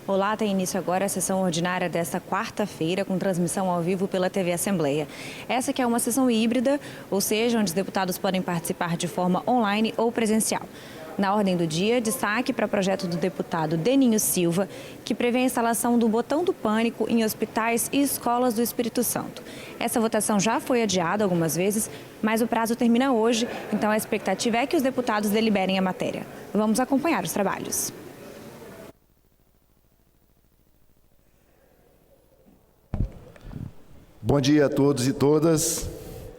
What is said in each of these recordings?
Olá, tem início agora a sessão ordinária desta quarta-feira, com transmissão ao vivo pela TV Assembleia. Essa que é uma sessão híbrida, ou seja, onde os deputados podem participar de forma online ou presencial. Na ordem do dia, destaque para o projeto do deputado Deninho Silva, que prevê a instalação do botão do pânico em hospitais e escolas do Espírito Santo. Essa votação já foi adiada algumas vezes, mas o prazo termina hoje, então a expectativa é que os deputados deliberem a matéria. Vamos acompanhar os trabalhos. Bom dia a todos e todas.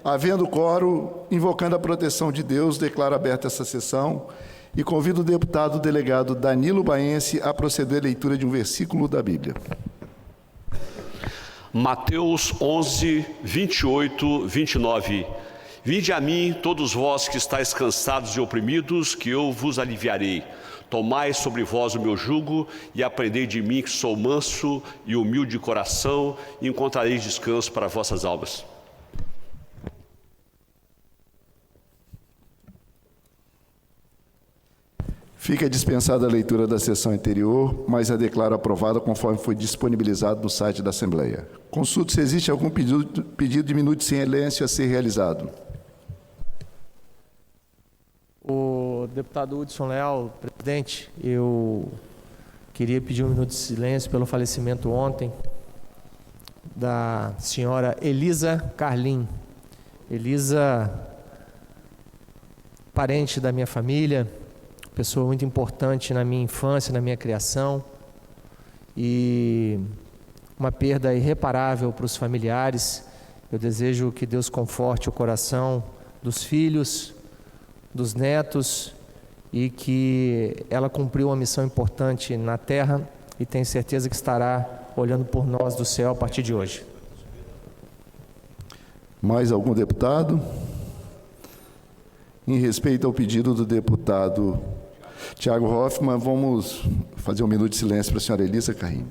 Havendo quórum, invocando a proteção de Deus, declaro aberta essa sessão e convido o deputado delegado Danilo Baense a proceder à leitura de um versículo da Bíblia. Mateus 11, 28, 29. Vinde a mim, todos vós que estáis cansados e oprimidos, que eu vos aliviarei. Tomai sobre vós o meu jugo e aprendei de mim, que sou manso e humilde de coração, e encontrareis descanso para vossas almas. Fica dispensada a leitura da sessão anterior, mas a declaro aprovada conforme foi disponibilizado no site da Assembleia. Consulto se existe algum pedido de minuto de silêncio a ser realizado. O deputado Hudson Leal, presidente, eu queria pedir um minuto de silêncio pelo falecimento ontem da senhora Elisa Carlim. Elisa, parente da minha família, pessoa muito importante na minha infância, na minha criação, e uma perda irreparável para os familiares. Eu desejo que Deus conforte o coração dos filhos, dos netos, e que ela cumpriu uma missão importante na terra e tenho certeza que estará olhando por nós do céu a partir de hoje. Mais algum deputado? Em respeito ao pedido do deputado Tiago Hoffmann, vamos fazer um minuto de silêncio para a senhora Elisa Carrim.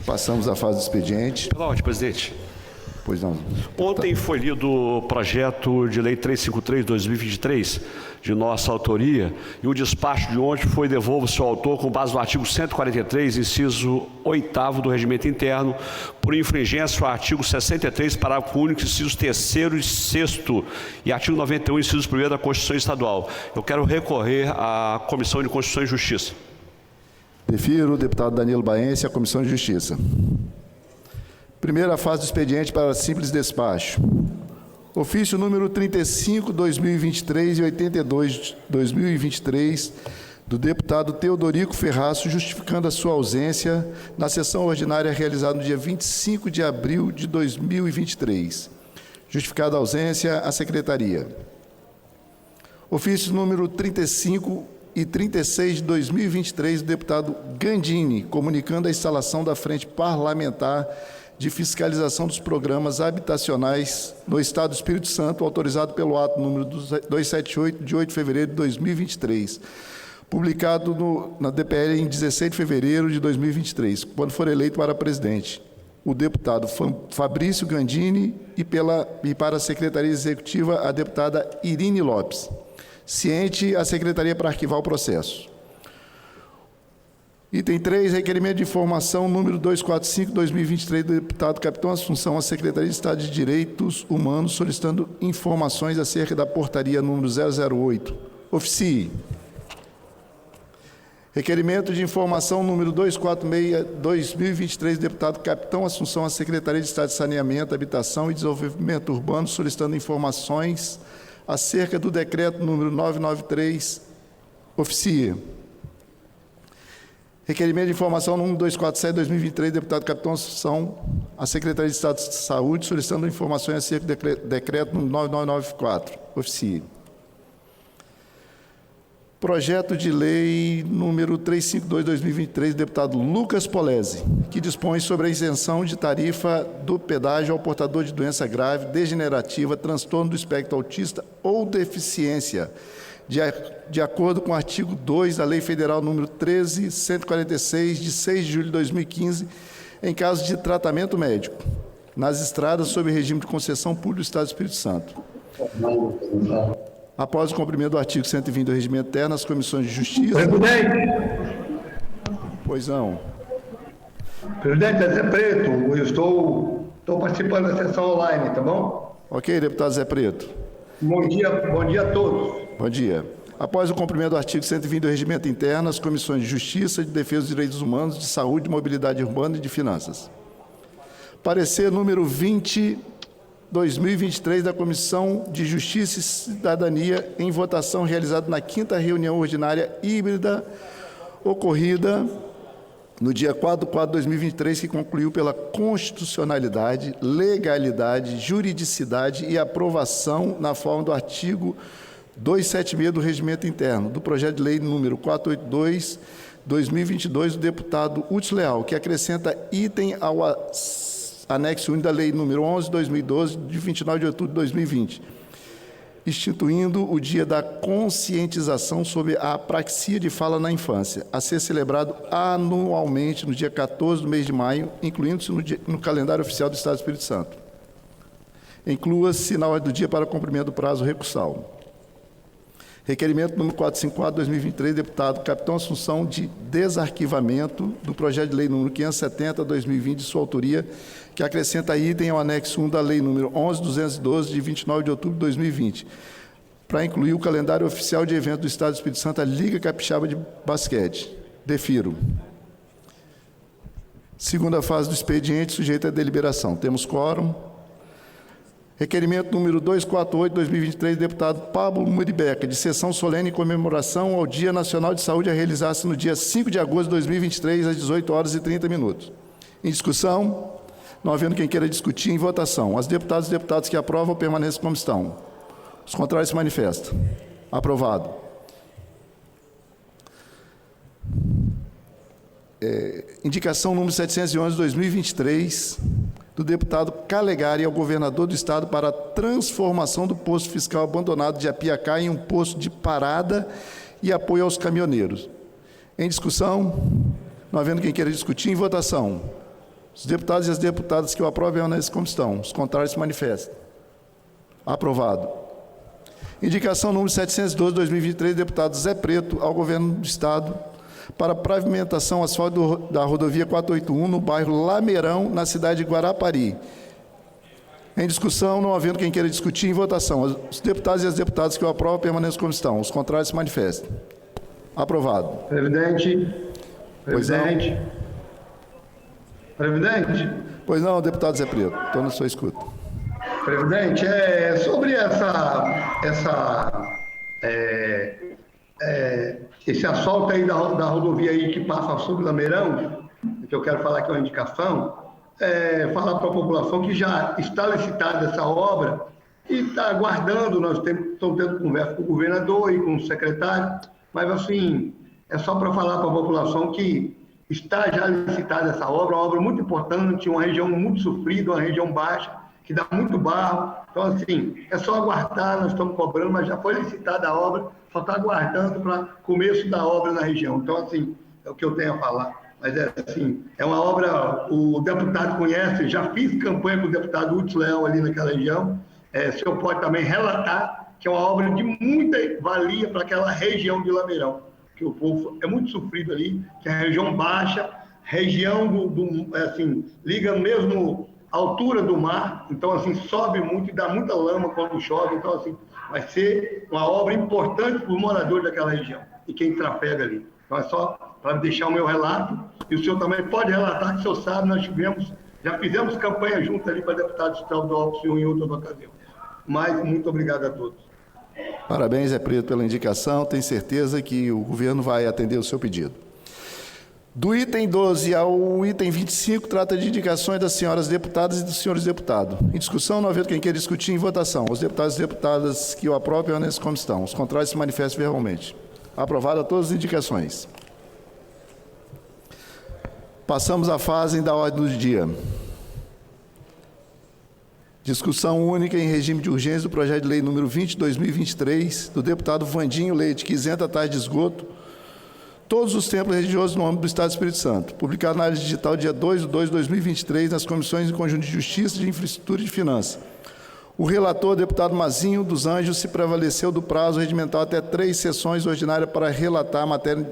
Passamos à fase do expediente. Pela ordem, presidente. Pois não. Ontem foi lido o projeto de lei 353/2023, de nossa autoria, e o despacho de ontem foi devolvo-se ao autor com base no artigo 143, inciso 8º do Regimento Interno, por infringência ao artigo 63, parágrafo único, incisos 3º e 6º, e artigo 91, inciso 1º da Constituição Estadual. Eu quero recorrer à Comissão de Constituição e Justiça. Defiro o deputado Danilo Baense à Comissão de Justiça. Primeira fase do expediente para simples despacho. Ofício número 35/2023 e 82/2023 do deputado Teodorico Ferraço, justificando a sua ausência na sessão ordinária realizada no dia 25 de abril de 2023. Justificada a ausência, a Secretaria. Ofício número 35 e 36 de 2023 do deputado Gandini, comunicando a instalação da Frente Parlamentar de Fiscalização dos Programas Habitacionais no Estado do Espírito Santo, autorizado pelo ato número 278, de 8 de fevereiro de 2023, publicado na DPL em 16 de fevereiro de 2023, quando for eleito para presidente, o deputado Fabrício Gandini e para a Secretaria Executiva, a deputada Irine Lopes. Ciente a Secretaria para arquivar o processo. Item 3, requerimento de informação número 245/2023 do deputado Capitão Assunção à Secretaria de Estado de Direitos Humanos, solicitando informações acerca da portaria número 008. Oficie. Requerimento de informação número 246/2023 do deputado Capitão Assunção à Secretaria de Estado de Saneamento, Habitação e Desenvolvimento Urbano, solicitando informações acerca do decreto número 993, oficia. Requerimento de informação número 247/2023, deputado Capitão Assunção, à Secretaria de Estado de Saúde, solicitando informações acerca do decreto número 9994, oficia. Projeto de lei número 352/2023, deputado Lucas Polese, que dispõe sobre a isenção de tarifa do pedágio ao portador de doença grave, degenerativa, transtorno do espectro autista ou deficiência, de acordo com o artigo 2 da Lei Federal número 13.146, de 6 de julho de 2015, em caso de tratamento médico, nas estradas sob regime de concessão pública do Estado do Espírito Santo. Após o cumprimento do artigo 120 do Regimento Interno, as comissões de Justiça... Presidente. Pois não. Presidente, é Zé Preto. Eu estou participando da sessão online, tá bom? Ok, deputado Zé Preto. Bom dia a todos. Bom dia. Após o cumprimento do artigo 120 do Regimento Interno, as comissões de Justiça, de Defesa dos Direitos Humanos, de Saúde, de Mobilidade Urbana e de Finanças. Parecer número 20/2023 da Comissão de Justiça e Cidadania, em votação realizada na 5ª reunião ordinária híbrida, ocorrida no dia 4/4/2023, que concluiu pela constitucionalidade, legalidade, juridicidade e aprovação na forma do artigo 276 do Regimento Interno, do projeto de lei número 482/2022, do deputado Hudson Leal, que acrescenta item ao anexo único da lei número 11/2012, de 29 de outubro de 2020, instituindo o Dia da Conscientização sobre a Apraxia de Fala na Infância, a ser celebrado anualmente no dia 14 do mês de maio, incluindo-se no calendário oficial do Estado do Espírito Santo. Inclua-se na ordem do dia para cumprimento do prazo recursal. Requerimento número 454/2023, deputado Capitão Assunção, de desarquivamento do projeto de lei número 570/2020, de sua autoria, que acrescenta item ao anexo 1 da lei número 11.212, de 29 de outubro de 2020, para incluir o calendário oficial de eventos do Estado do Espírito Santo, a Liga Capixaba de Basquete. Defiro. Segunda fase do expediente, sujeita à deliberação. Temos quórum. Requerimento número 248/2023, deputado Pablo Muribeca, de sessão solene em comemoração ao Dia Nacional de Saúde, a realizar-se no dia 5 de agosto de 2023, às 18h30. Em discussão, não havendo quem queira discutir, em votação. As deputadas e deputados que aprovam permaneçam como estão. Os contrários se manifestam. Aprovado. Indicação número 711/2023, do deputado Calegari ao governador do Estado para a transformação do posto fiscal abandonado de Apiacá em um posto de parada e apoio aos caminhoneiros. Em discussão, não havendo quem queira discutir, em votação. Os deputados e as deputadas que o aprovam permanecem como estão. Os contrários se manifestam. Aprovado. Indicação número 712/2023, deputado Zé Preto ao governo do Estado para pavimentação asfalto da rodovia 481 no bairro Lameirão, na cidade de Guarapari. Em discussão, não havendo quem queira discutir, em votação. Os deputados e as deputadas que o aprovam permaneçam como estão. Os contrários se manifestam. Aprovado. Presidente. Presidente. Pois não, deputado Zé Preto. Estou na sua escuta. Presidente, sobre esse asfalto aí da rodovia aí que passa sobre o Lameirão, que eu quero falar que é uma indicação, falar para a população que já está licitada essa obra e está aguardando, nós estamos tendo conversa com o governador e com o secretário, mas assim, é só para falar para a população que está já licitada essa obra, uma obra muito importante, uma região muito sofrida, uma região baixa, que dá muito barro. Então, assim, é só aguardar, nós estamos cobrando, mas já foi licitada a obra, só está aguardando para começo da obra na região. Então, assim, é o que eu tenho a falar. Mas, assim, é uma obra, o deputado conhece, já fiz campanha com o deputado Hudson Leal ali naquela região, o senhor pode também relatar que é uma obra de muita valia para aquela região de Lameirão, que o povo é muito sofrido ali, que é a região baixa, região assim, liga mesmo a altura do mar, então assim, sobe muito e dá muita lama quando chove, então assim, vai ser uma obra importante para os moradores daquela região e quem trafega ali. Então é só para deixar o meu relato, e o senhor também pode relatar que o senhor sabe, nós já fizemos campanha junto ali para deputado estadual em outra ocasião. Mas muito obrigado a todos. Parabéns, Zé Preto, pela indicação. Tenho certeza que o governo vai atender o seu pedido. Do item 12 ao item 25, trata de indicações das senhoras deputadas e dos senhores deputados. Em discussão, não havendo quem queira discutir, em votação. Os deputados e deputadas que o aprovam permanecem como estão. Os contrários se manifestam verbalmente. Aprovada todas as indicações. Passamos à fase da ordem do dia. Discussão única em regime de urgência do projeto de lei número 20/2023, do deputado Vandinho Leite, que isenta a taxa de esgoto todos os templos religiosos no âmbito do Estado do Espírito Santo, publicado na área digital dia 2/2/2023, nas comissões em conjunto de Justiça, de Infraestrutura e de Finanças. O relator, deputado Mazinho dos Anjos, se prevaleceu do prazo regimental até 3 sessões ordinárias para relatar a matéria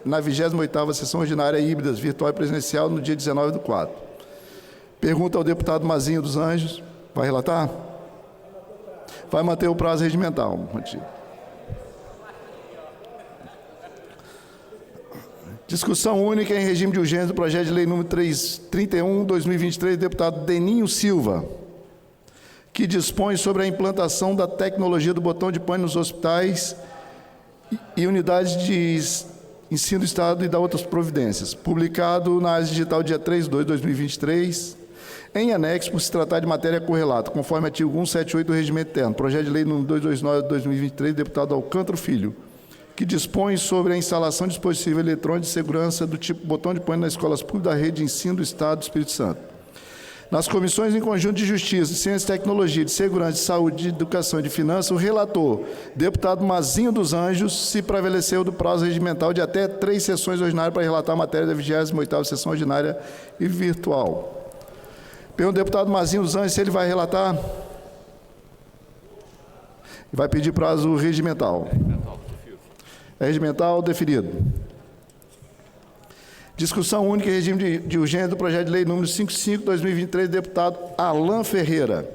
na 28ª sessão ordinária híbrida, virtual e presencial, no dia 19/4. Pergunta ao deputado Mazinho dos Anjos. Vai relatar? Vai manter o prazo regimental. Discussão única em regime de urgência do projeto de lei número 331/2023, deputado Deninho Silva, que dispõe sobre a implantação da tecnologia do botão de pane nos hospitais e unidades de ensino do Estado e da outras providências, publicado na área digital dia 3/2/2023, em anexo por se tratar de matéria correlata, conforme artigo 178 do Regimento Interno, projeto de lei número 229/2023, deputado Alcântara Filho, que dispõe sobre a instalação de dispositivo eletrônico de segurança do tipo botão de pane nas escolas públicas da rede de ensino do Estado do Espírito Santo. Nas comissões em conjunto de Justiça, de Ciência e Tecnologia, de Segurança, de Saúde, de Educação e de Finanças, o relator, deputado Mazinho dos Anjos, se prevaleceu do prazo regimental de até 3 sessões ordinárias para relatar a matéria da 28ª sessão ordinária e virtual. Pergunto ao deputado Mazinho dos Anjos se ele vai relatar. Vai pedir prazo regimental. Regimental deferido. Discussão única em regime de urgência do projeto de lei número 55/2023, deputado Alain Ferreira,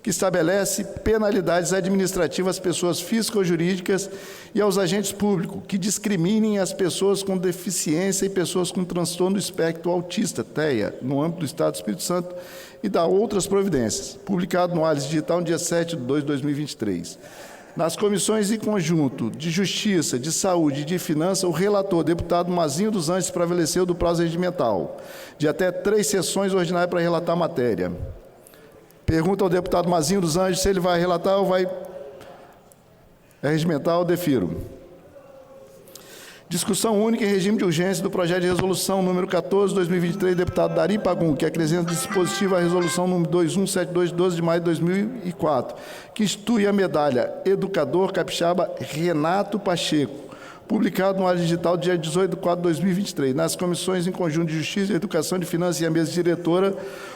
que estabelece penalidades administrativas às pessoas físicas ou jurídicas e aos agentes públicos que discriminem as pessoas com deficiência e pessoas com transtorno do espectro autista, TEA, no âmbito do Estado do Espírito Santo, e da outras providências, publicado no Ares Digital no dia 7/2/2023. Nas comissões em conjunto de Justiça, de Saúde e de Finanças, o relator, deputado Mazinho dos Anjos, se prevaleceu do prazo regimental de até 3 sessões ordinárias para relatar a matéria. Pergunta ao deputado Mazinho dos Anjos se ele vai relatar ou vai regimental, defiro. Discussão única em regime de urgência do projeto de resolução número 14/2023, deputado Dari Pagum, que acrescenta dispositivo à resolução número 2172, 12 de maio de 2004, que institui a medalha Educador Capixaba Renato Pacheco, publicado no Área Digital, dia 18/4/2023. Nas comissões em conjunto de Justiça, Educação e Finanças e a mesa diretora,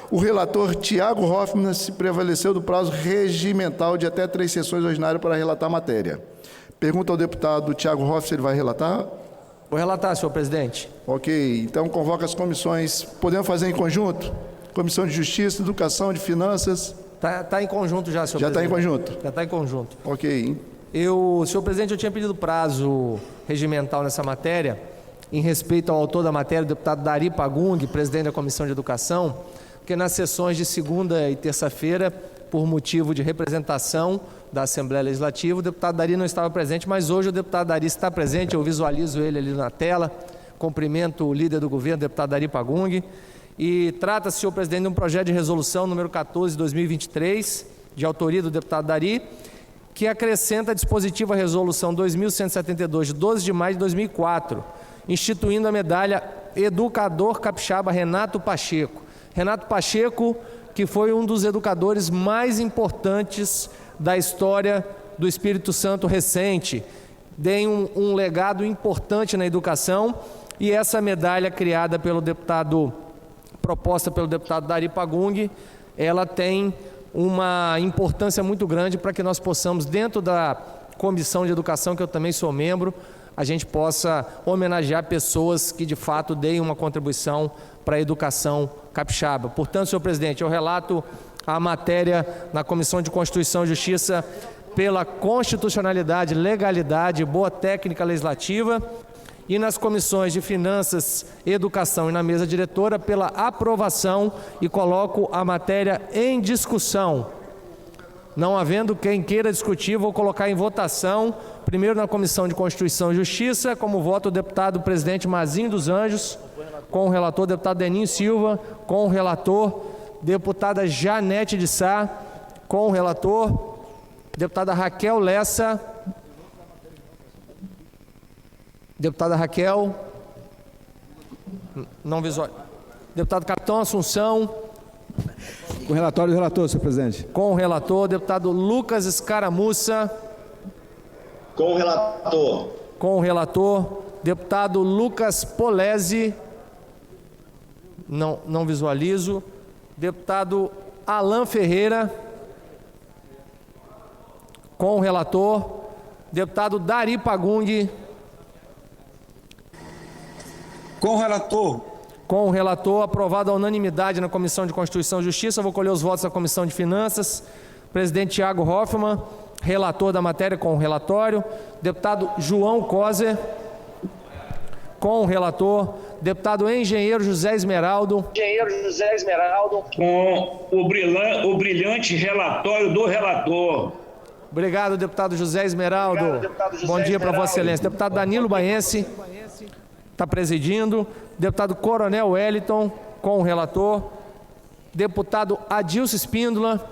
o relator Tiago Hoffmann se prevaleceu do prazo regimental de até 3 sessões ordinárias para relatar a matéria. Pergunta ao deputado Tiago Hoffmann se ele vai relatar. Vou relatar, senhor presidente. Ok, então convoca as comissões. Podemos fazer em conjunto? Comissão de Justiça, Educação, de Finanças. Está em conjunto já, senhor presidente. Já está em conjunto? Já está em conjunto. Ok. Senhor presidente, eu tinha pedido prazo regimental nessa matéria, em respeito ao autor da matéria, o deputado Dari Pagum, presidente da Comissão de Educação, porque nas sessões de segunda e terça-feira, por motivo de representação da Assembleia Legislativa, o deputado Dari não estava presente, mas hoje o deputado Dari está presente, eu visualizo ele ali na tela, cumprimento o líder do governo, o deputado Dari Pagum, e trata-se, senhor presidente, de um projeto de resolução número 14/2023, de autoria do deputado Dari, que acrescenta dispositivo à resolução 2172, de 12 de maio de 2004, instituindo a medalha Educador Capixaba Renato Pacheco. Renato Pacheco, que foi um dos educadores mais importantes da história do Espírito Santo recente, tem um legado importante na educação, e essa medalha criada pelo deputado, proposta pelo deputado Dari Pagum, ela tem uma importância muito grande para que nós possamos, dentro da Comissão de Educação, que eu também sou membro, a gente possa homenagear pessoas que de fato deem uma contribuição para a educação capixaba. Portanto, senhor presidente, eu relato a matéria na Comissão de Constituição e Justiça pela constitucionalidade, legalidade, boa técnica legislativa, e nas comissões de Finanças, Educação e na mesa diretora pela aprovação, e coloco a matéria em discussão. Não havendo quem queira discutir, vou colocar em votação, primeiro na Comissão de Constituição e Justiça, como voto o deputado presidente Mazinho dos Anjos, com o relator deputado Deninho Silva, com o relator deputada Janete de Sá, com o relator deputada Raquel Lessa, deputada Raquel, não visual, deputado Capitão Assunção, Com o relatório do relator, senhor presidente. com o relator deputado Lucas Escaramuça, Com o relator. com o relator deputado Lucas Polese, não visualizo, deputado Alan Ferreira, com o relator deputado Dari Pagung, Com o relator. com o relator, aprovado à unanimidade na Comissão de Constituição e Justiça. Vou colher os votos da Comissão de Finanças. Presidente Tiago Hoffmann, relator da matéria com o relatório. Deputado João Coser, com o relator. Deputado Engenheiro José Esmeraldo. Com o brilhante relatório do relator. Obrigado, deputado José Esmeraldo. Bom dia para Vossa Excelência. Deputado Danilo Baense está presidindo. Deputado Coronel Wellington, com o relator. Deputado Adilson Espíndola.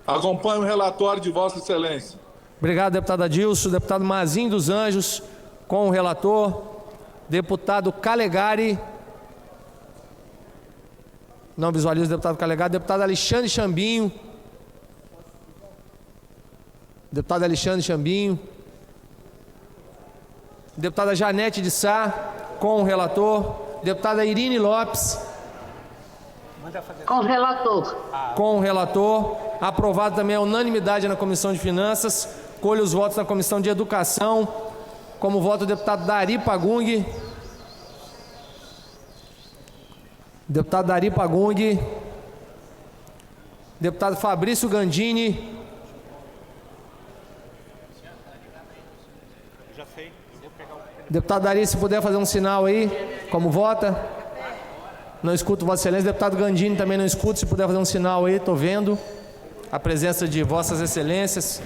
Acompanho o relatório de Vossa Excelência. Obrigado, deputado Adilson. Deputado Mazinho dos Anjos, com o relator. Deputado Calegari. Não visualizo o deputado Calegari. Deputado Alexandre Chambinho. Deputado Alexandre Chambinho. Deputada Janete de Sá, com o relator. Deputada Irine Lopes. Com o relator. Com o relator. Aprovado também a unanimidade na Comissão de Finanças. Colho os votos na Comissão de Educação. Como voto o deputado Dari Pagung. Deputado Dari Pagung. Deputado Fabrício Gandini. Deputado Dari, se puder fazer um sinal aí, como vota. Não escuto Vossa Excelência. Deputado Gandini também não escuto, se puder fazer um sinal aí, estou vendo a presença de Vossas Excelências.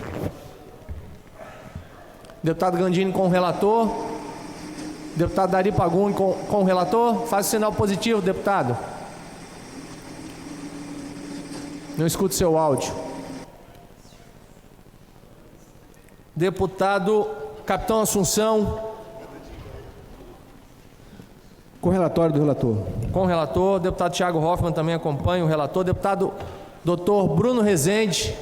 Deputado Gandini com o relator. Deputado Dari Pagung com o relator. Faz o sinal positivo, deputado. Não escuto seu áudio. Deputado Capitão Assunção. Com o relatório do relator. Com o relator. Deputado Tiago Hoffmann também acompanha o relator. Deputado Dr. Bruno Rezende.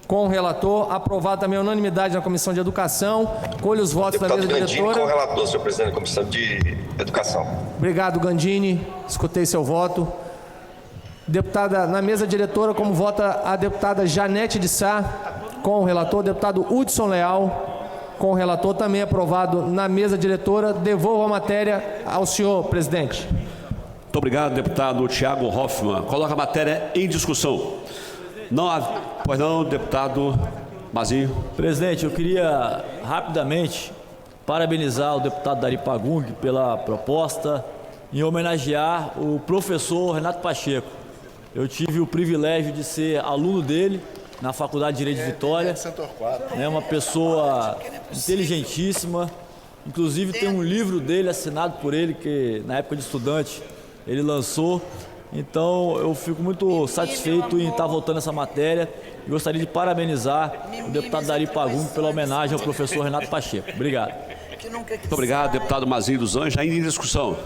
Com o relator. Aprovado também a unanimidade na Comissão de Educação. Colho os votos da mesa diretora. Com o relator, senhor presidente da Comissão de Educação. Obrigado, Gandini. Escutei seu voto. Deputada, na mesa diretora, como vota a deputada Janete de Sá. Com o relator. Deputado Hudson Leal. Com o relator, também aprovado na mesa diretora. Devolvo a matéria ao senhor, presidente. Muito obrigado, deputado Tiago Hoffmann. Coloca a matéria em discussão. Pois não, deputado Mazinho. Presidente, eu queria rapidamente parabenizar o deputado Dari Pagung pela proposta em homenagear o professor Renato Pacheco. Eu tive o privilégio de ser aluno dele na Faculdade de Direito de Vitória, é uma pessoa inteligentíssima, inclusive tem um livro dele assinado por ele, que na época de estudante ele lançou, então eu fico muito satisfeito em estar votando essa matéria e gostaria de parabenizar o deputado Dari Pagung pela homenagem ao professor Renato Pacheco. Obrigado. Muito obrigado, deputado Mazinho dos Anjos. Ainda em discussão.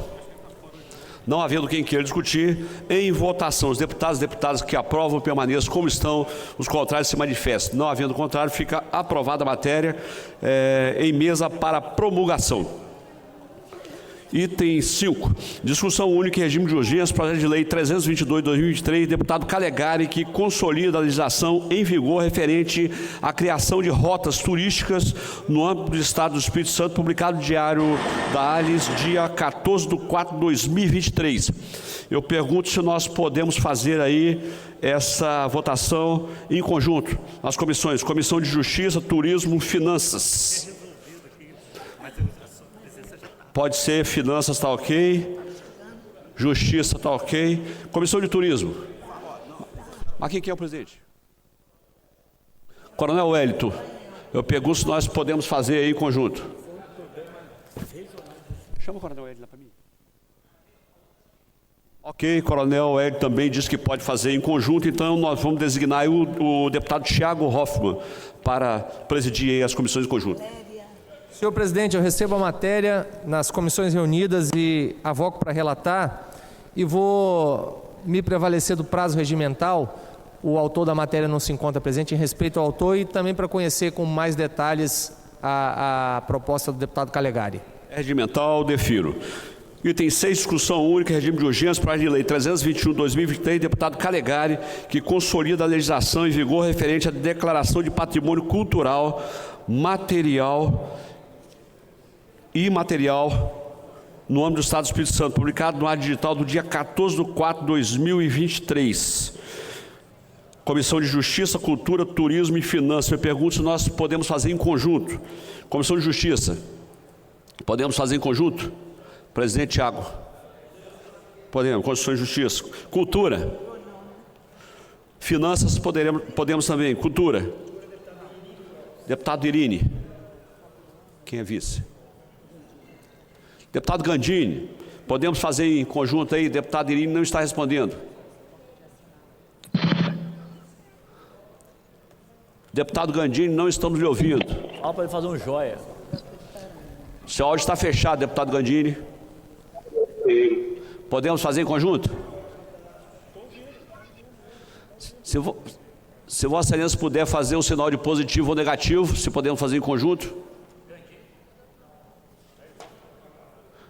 Não havendo quem queira discutir, em votação, os deputados e deputadas que aprovam permaneçam como estão, os contrários se manifestam. Não havendo contrário, fica aprovada a matéria em mesa para promulgação. Item 5, discussão única em regime de urgência, projeto de lei 322/2023, deputado Calegari, que consolida a legislação em vigor referente à criação de rotas turísticas no âmbito do Estado do Espírito Santo, publicado no Diário da ALIS, dia 14/4/2023. Eu pergunto se nós podemos fazer aí essa votação em conjunto, nas comissões, Comissão de Justiça, Turismo, Finanças. Pode ser, Finanças está ok, Justiça está ok. Comissão de Turismo. Aqui quem é o presidente? Coronel Wellington, eu pergunto se nós podemos fazer aí em conjunto. Chama o Coronel Wellington lá para mim. Ok, Coronel Wellington também disse que pode fazer em conjunto, então nós vamos designar aí o deputado Thiago Hoffmann para presidir aí as comissões em conjunto. Senhor presidente, eu recebo a matéria nas comissões reunidas e avoco para relatar e vou me prevalecer do prazo regimental. O autor da matéria não se encontra presente, em respeito ao autor e também para conhecer com mais detalhes a proposta do deputado Calegari. Regimental, defiro. Item 6, discussão única, regime de urgência, projeto de lei 321/2023, deputado Calegari, que consolida a legislação em vigor referente à declaração de patrimônio cultural, material e imaterial no âmbito do Estado do Espírito Santo, publicado no Diário Digital do dia 14/4/2023. Comissão de Justiça, Cultura, Turismo e Finanças. Eu pergunto se nós podemos fazer em conjunto. Comissão de Justiça, podemos fazer em conjunto? Presidente Thiago. Podemos. Constituição de Justiça. Cultura. Finanças, podemos também. Cultura. Deputado Irini. Quem é vice? Deputado Gandini. Podemos fazer em conjunto aí? Deputado Irini não está respondendo. Deputado Gandini, não estamos lhe ouvindo. Fala para ele fazer um joia. Seu áudio está fechado, deputado Gandini. Podemos fazer em conjunto? Se Vossa Excelência puder fazer um sinal de positivo ou negativo, se podemos fazer em conjunto?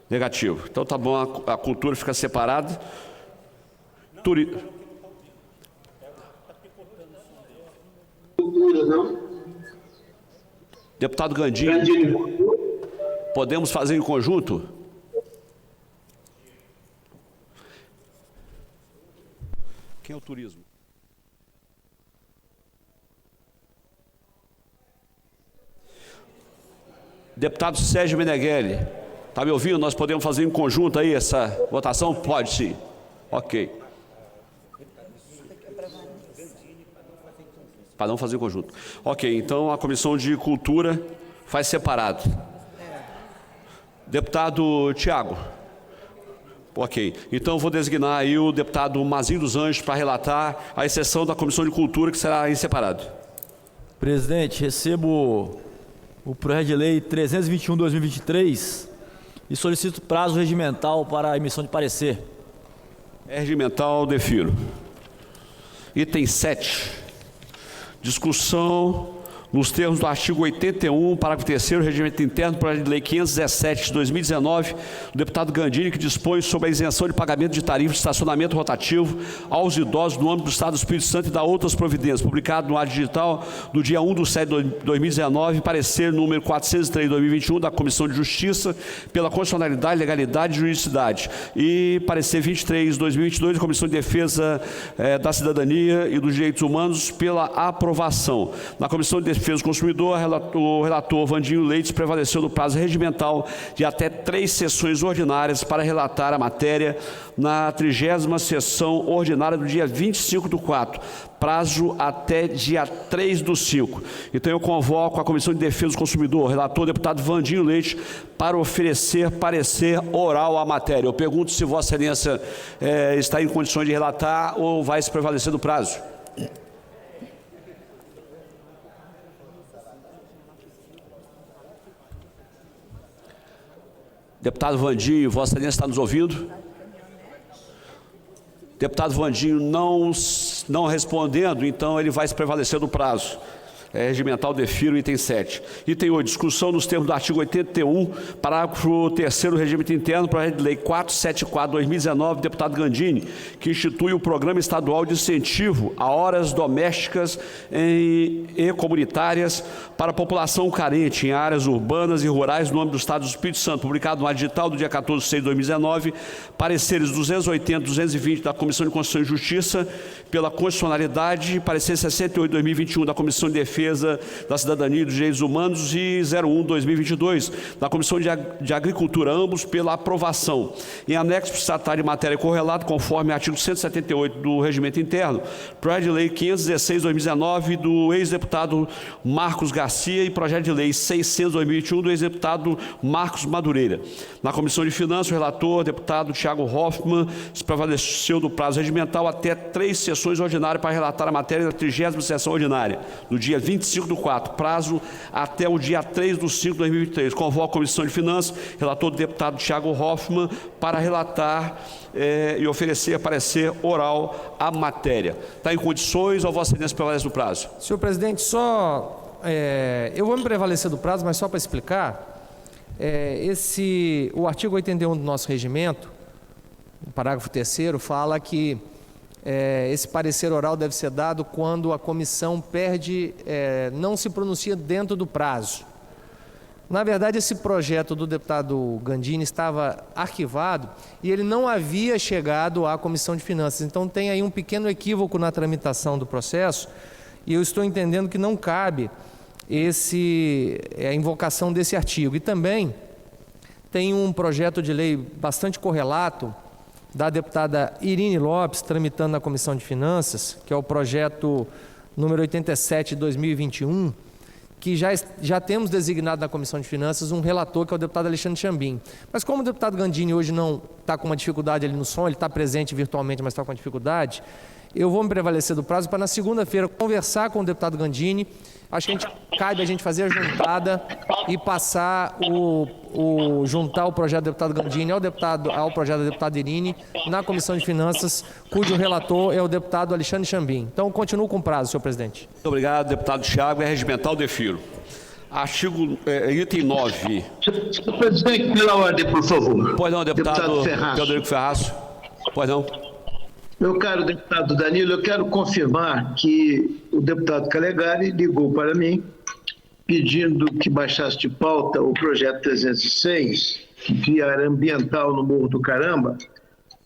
Negativo. Então tá bom, a cultura fica separada. Deputado Gandini, podemos fazer em conjunto? Quem é o turismo? Deputado Sérgio Meneghelli, está me ouvindo? Nós podemos fazer em conjunto aí essa votação? Pode sim. Ok. Para não fazer em conjunto. Ok, então a Comissão de Cultura faz separado. Deputado Thiago. Ok, então eu vou designar aí o deputado Mazinho dos Anjos para relatar a exceção da Comissão de Cultura, que será em separado. Presidente, recebo o projeto de lei 321/2023 e solicito prazo regimental para a emissão de parecer. Regimental, defiro. Item 7. Discussão nos termos do artigo 81, parágrafo 3º, regimento interno, projeto de lei 517 de 2019, do deputado Gandini, que dispõe sobre a isenção de pagamento de tarifa de estacionamento rotativo aos idosos no âmbito do Estado do Espírito Santo e da outras providências, publicado no Diário Digital do dia 1/7/2019, parecer número 403/2021 da Comissão de Justiça pela constitucionalidade, legalidade e juridicidade, e parecer 23/2022 da Comissão de Defesa da Cidadania e dos Direitos Humanos pela aprovação. Na Comissão de Defesa do Consumidor, o relator Vandinho Leite prevaleceu do prazo regimental de até 3 sessões ordinárias para relatar a matéria na 30ª sessão ordinária do dia 25/4, prazo até dia 3/5. Então eu convoco a Comissão de Defesa do Consumidor, o relator deputado Vandinho Leite, para oferecer parecer oral à matéria. Eu pergunto se Vossa Excelência está em condições de relatar ou vai se prevalecer do prazo. Deputado Vandinho, Vossa Excelência está nos ouvindo? Deputado Vandinho não respondendo, então ele vai se prevalecer do prazo. Regimental, defiro, item 7. Item 8, discussão nos termos do artigo 81, parágrafo 3º, regimento interno, projeto de lei 474/2019, deputado Gandini, que institui o Programa Estadual de Incentivo a Horas Domésticas e Comunitárias para a população carente em áreas urbanas e rurais no âmbito do Estado do Espírito Santo, publicado no Diário Digital do dia 14/6/2019, pareceres 280 e 220 da Comissão de Constituição e Justiça pela constitucionalidade, parecer 68/2021 da Comissão de Defesa Defesa da Cidadania e dos Direitos Humanos e 01/2022, da Comissão de Agricultura, ambos pela aprovação. Em anexo, se tratar de matéria correlata, conforme artigo 178 do Regimento Interno, projeto de lei 516/2019 do ex-deputado Marcos Garcia e projeto de lei 600/2021 do ex-deputado Marcos Madureira. Na Comissão de Finanças, o relator, deputado Thiago Hoffmann, se prevaleceu do prazo regimental até 3 sessões ordinárias para relatar a matéria da 30ª sessão ordinária, no dia 25/4, prazo até o dia 3/5/2023. Convoco a Comissão de Finanças, relator do deputado Thiago Hoffmann, para relatar e oferecer parecer oral à matéria. Está em condições ou Vossa Excelência prevalece do prazo? Senhor presidente, eu vou me prevalecer do prazo, mas só para explicar, o artigo 81 do nosso regimento, o parágrafo 3º, fala que esse parecer oral deve ser dado quando a comissão não se pronuncia dentro do prazo. Na verdade, esse projeto do deputado Gandini estava arquivado e ele não havia chegado à Comissão de Finanças. Então, tem aí um pequeno equívoco na tramitação do processo e eu estou entendendo que não cabe a invocação desse artigo. E também tem um projeto de lei bastante correlato da deputada Irine Lopes, tramitando na Comissão de Finanças, que é o projeto número 87 de 2021, que já temos designado na Comissão de Finanças um relator, que é o deputado Alexandre Chambim. Mas como o deputado Gandini hoje não está com uma dificuldade ali no som, ele está presente virtualmente, mas está com uma dificuldade, eu vou me prevalecer do prazo para na segunda-feira conversar com o deputado Gandini. Acho que cabe a gente fazer a juntada e passar juntar o projeto do deputado Gandini ao projeto da deputada Irine na Comissão de Finanças, cujo relator é o deputado Alexandre Chambim. Então, continuo com o prazo, senhor presidente. Muito obrigado, deputado Thiago. É regimental, defiro. Artigo item 9. Senhor presidente, pela ordem, por favor. Pois não, deputado Teodorico Ferraz. Pois não. Meu caro deputado Danilo, eu quero confirmar que o deputado Calegari ligou para mim pedindo que baixasse de pauta o projeto 306, que cria área ambiental no Morro do Caramba,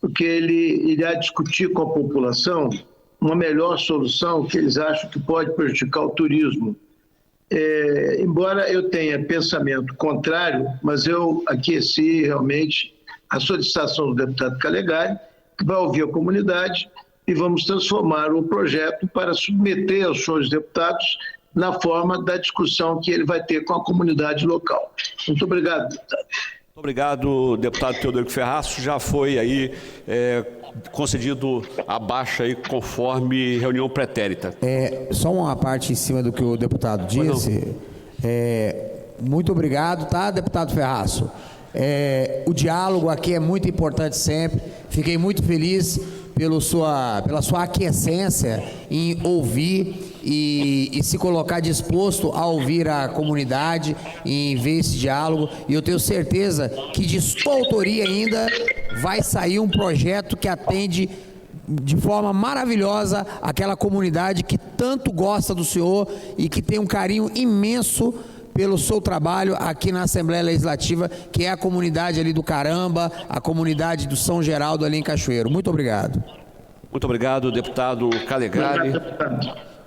porque ele irá discutir com a população uma melhor solução que eles acham que pode prejudicar o turismo. Embora eu tenha pensamento contrário, mas eu aqueci realmente a solicitação do deputado Calegari, que vai ouvir a comunidade e vamos transformar o projeto para submeter aos senhores deputados na forma da discussão que ele vai ter com a comunidade local. Muito obrigado, deputado. Muito obrigado, deputado Teodorico Ferraz. Já foi aí concedido a baixa aí conforme reunião pretérita. Só uma parte em cima do que o deputado disse. Muito obrigado, tá, deputado Ferraz? O diálogo aqui é muito importante sempre. Fiquei muito feliz pela sua aquiescência em ouvir e se colocar disposto a ouvir a comunidade e ver esse diálogo. E eu tenho certeza que de sua autoria ainda vai sair um projeto que atende de forma maravilhosa aquela comunidade que tanto gosta do senhor e que tem um carinho imenso pelo seu trabalho aqui na Assembleia Legislativa, que é a comunidade ali do Caramba, a comunidade do São Geraldo ali em Cachoeiro. Muito obrigado. Muito obrigado, deputado Calegari.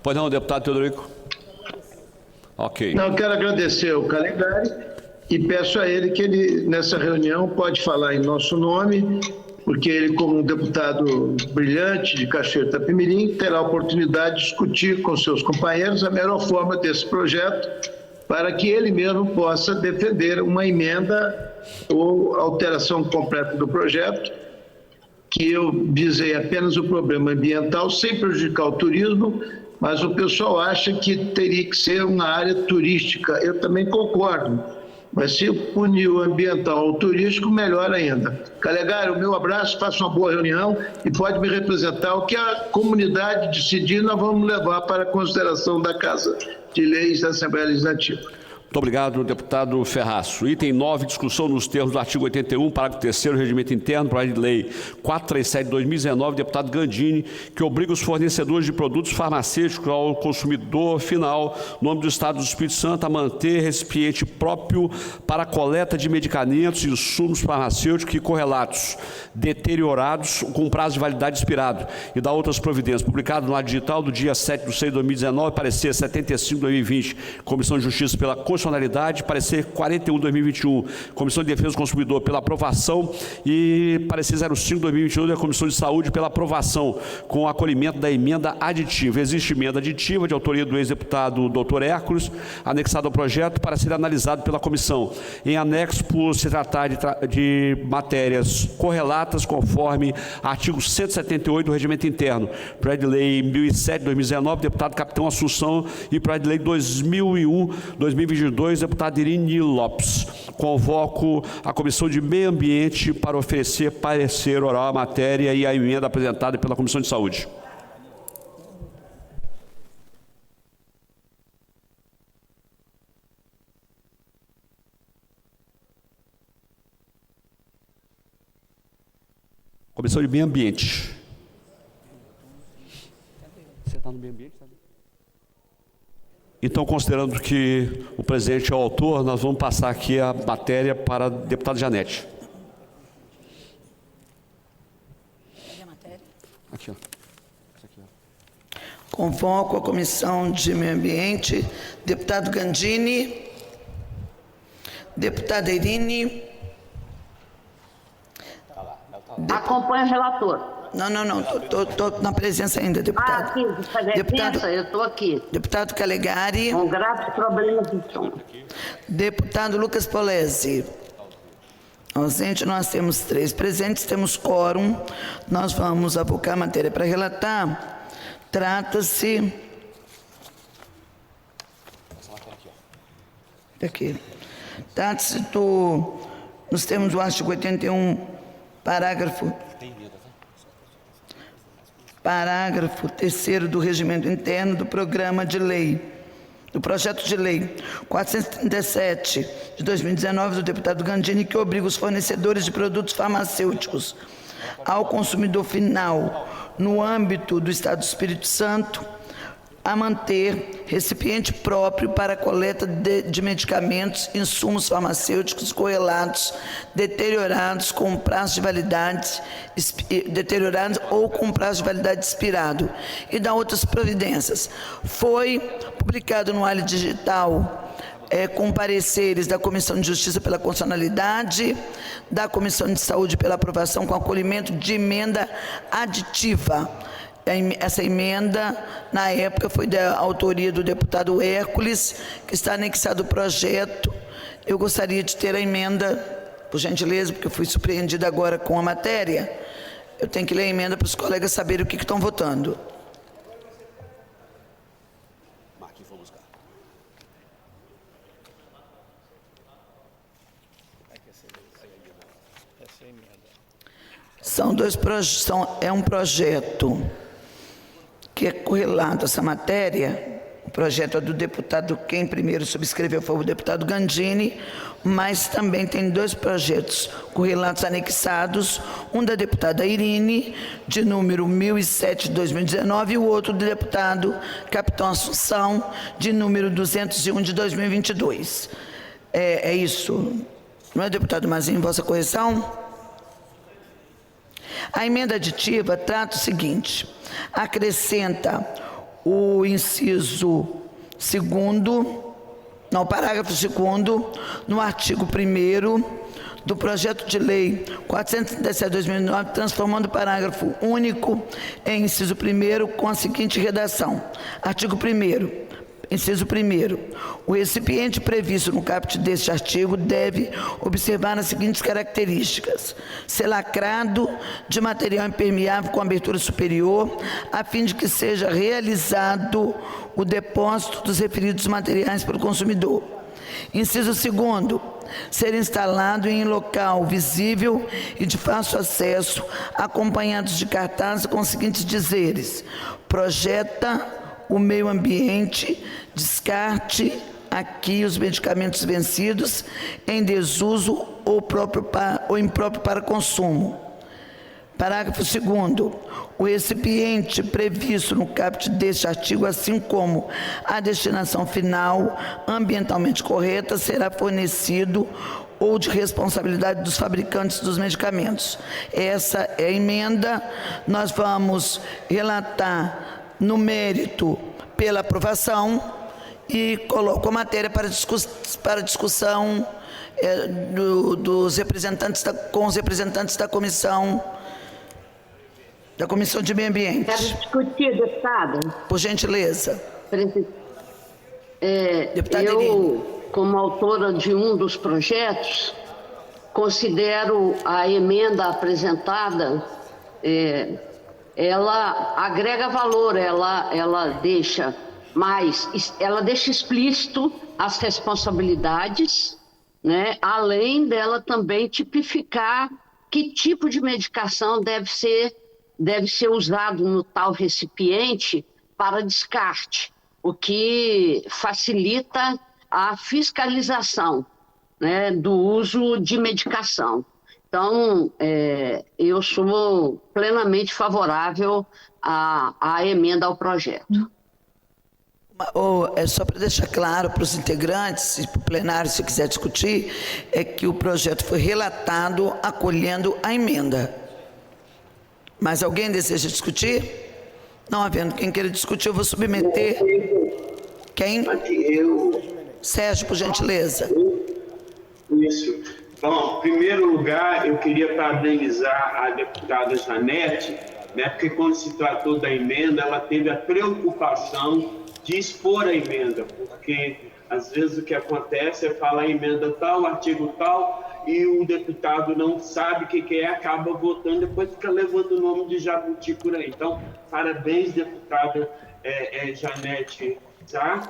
Pois não, deputado Teodorico? Ok. Não, eu quero agradecer ao Calegari e peço a ele que ele, nessa reunião, pode falar em nosso nome, porque ele, como um deputado brilhante de Cachoeiro Itapemirim, terá a oportunidade de discutir com seus companheiros a melhor forma desse projeto, para que ele mesmo possa defender uma emenda ou alteração completa do projeto, que eu visei apenas o problema ambiental, sem prejudicar o turismo, mas o pessoal acha que teria que ser uma área turística. Eu também concordo, mas se unir o ambiental ao turístico, melhor ainda. Calegari, o meu abraço, faça uma boa reunião e pode me representar. O que a comunidade decidir, nós vamos levar para a consideração da Casa de Leis da Assembleia Legislativa. Muito obrigado, deputado Ferraço. Item 9, discussão nos termos do artigo 81, parágrafo 3º, Regimento Interno, projeto de lei 437 de 2019, deputado Gandini, que obriga os fornecedores de produtos farmacêuticos ao consumidor final, no âmbito do Estado do Espírito Santo, a manter recipiente próprio para a coleta de medicamentos e insumos farmacêuticos e correlatos deteriorados com prazo de validade expirado e da outras providências. Publicado no Ar Digital do dia 7/6 de 2019, parecer 75 de 2020, Comissão de Justiça pela Constitucionalidade, parecer 41 de 2021, Comissão de Defesa do Consumidor pela aprovação e parecer 05 de 2022 da Comissão de Saúde pela aprovação, com o acolhimento da emenda aditiva. Existe emenda aditiva de autoria do ex-deputado Dr. Hércules, anexado ao projeto para ser analisado pela comissão. Em anexo, por se tratar de matérias correlatas conforme artigo 178 do Regimento Interno, projeto de lei 1007 de 2019, deputado Capitão Assunção, e projeto de lei 2001-2022, deputado Irine Lopes. Convoco a Comissão de Meio Ambiente para oferecer parecer oral à matéria e à emenda apresentada pela Comissão de Saúde. Comissão de Meio Ambiente. Você está no meio ambiente? Então, considerando que o presidente é o autor, nós vamos passar aqui a matéria para a deputada Janete. Aqui, ó. Convoco a Comissão de Meio Ambiente, deputado Gandini, deputada Irine. Acompanha o relator. Não, estou na presença ainda, deputado. Aqui, deputado, eu estou aqui. Deputado Calegari. Com graves problemas de som. Deputado Lucas Polesi. Ausente, nós temos 3 presentes, temos quórum. Nós vamos avocar a matéria para relatar. Trata-se... Aqui. Trata-se do... Nós temos o artigo 81, parágrafo 3º do Regimento Interno do Programa de Lei, do Projeto de Lei 437 de 2019 do deputado Gandini, que obriga os fornecedores de produtos farmacêuticos ao consumidor final, no âmbito do Estado do Espírito Santo, a manter recipiente próprio para a coleta de medicamentos, insumos farmacêuticos correlatos, deteriorados com prazo de validade deteriorados ou com prazo de validade expirado, e da outras providências. Foi publicado no Ar Digital com pareceres da Comissão de Justiça pela Constitucionalidade, da Comissão de Saúde pela aprovação, com acolhimento de emenda aditiva. Essa emenda, na época, foi da autoria do deputado Hércules, que está anexado ao projeto. Eu gostaria de ter a emenda, por gentileza, porque eu fui surpreendida agora com a matéria. Eu tenho que ler a emenda para os colegas saberem o que estão votando. É um projeto que é correlato a essa matéria. O projeto é do deputado, quem primeiro subscreveu foi o deputado Gandini, mas também tem 2 projetos correlatos anexados, um da deputada Irine, de número 1007 de 2019, e o outro do deputado Capitão Assunção, de número 201 de 2022. É isso, não é, deputado Mazinho, vossa correção? A emenda aditiva trata o seguinte: acrescenta o inciso 2º, não, o parágrafo 2º, no artigo 1º do projeto de lei 437 de 2009, transformando o parágrafo único em inciso 1º com a seguinte redação. Artigo 1º. Inciso 1º. O recipiente previsto no caput deste artigo deve observar as seguintes características: ser lacrado de material impermeável com abertura superior, a fim de que seja realizado o depósito dos referidos materiais pelo consumidor. Inciso 2º. Ser instalado em local visível e de fácil acesso, acompanhados de cartazes com os seguintes dizeres: projeta o meio ambiente, descarte aqui os medicamentos vencidos em desuso ou impróprio para consumo. Parágrafo 2º. O recipiente previsto no caput deste artigo, assim como a destinação final ambientalmente correta, será fornecido ou de responsabilidade dos fabricantes dos medicamentos. Essa é a emenda. Nós vamos relatar no mérito pela aprovação e coloco a matéria para discussão dos representantes com os representantes da Comissão de Meio Ambiente. Quero discutir, deputada. Por gentileza. Eu, como autora de um dos projetos, considero a emenda apresentada, ela agrega valor, ela deixa explícito as responsabilidades, né? Além dela também tipificar que tipo de medicação deve ser usado no tal recipiente para descarte, o que facilita a fiscalização, né, do uso de medicação. Então, eu sou plenamente favorável à emenda ao projeto. Só para deixar claro para os integrantes e para o plenário, se quiser discutir, é que o projeto foi relatado acolhendo a emenda. Mas alguém deseja discutir? Não havendo quem queira discutir, eu vou submeter. Quem? Sérgio, por gentileza. Isso. Bom, em primeiro lugar, eu queria parabenizar a deputada Janete, né, porque quando se tratou da emenda, ela teve a preocupação de expor a emenda, porque às vezes o que acontece é falar a emenda tal, artigo tal, e o deputado não sabe o que é, acaba votando, depois fica levando o nome de jabuti por aí. Então, parabéns, deputada Janete Sá,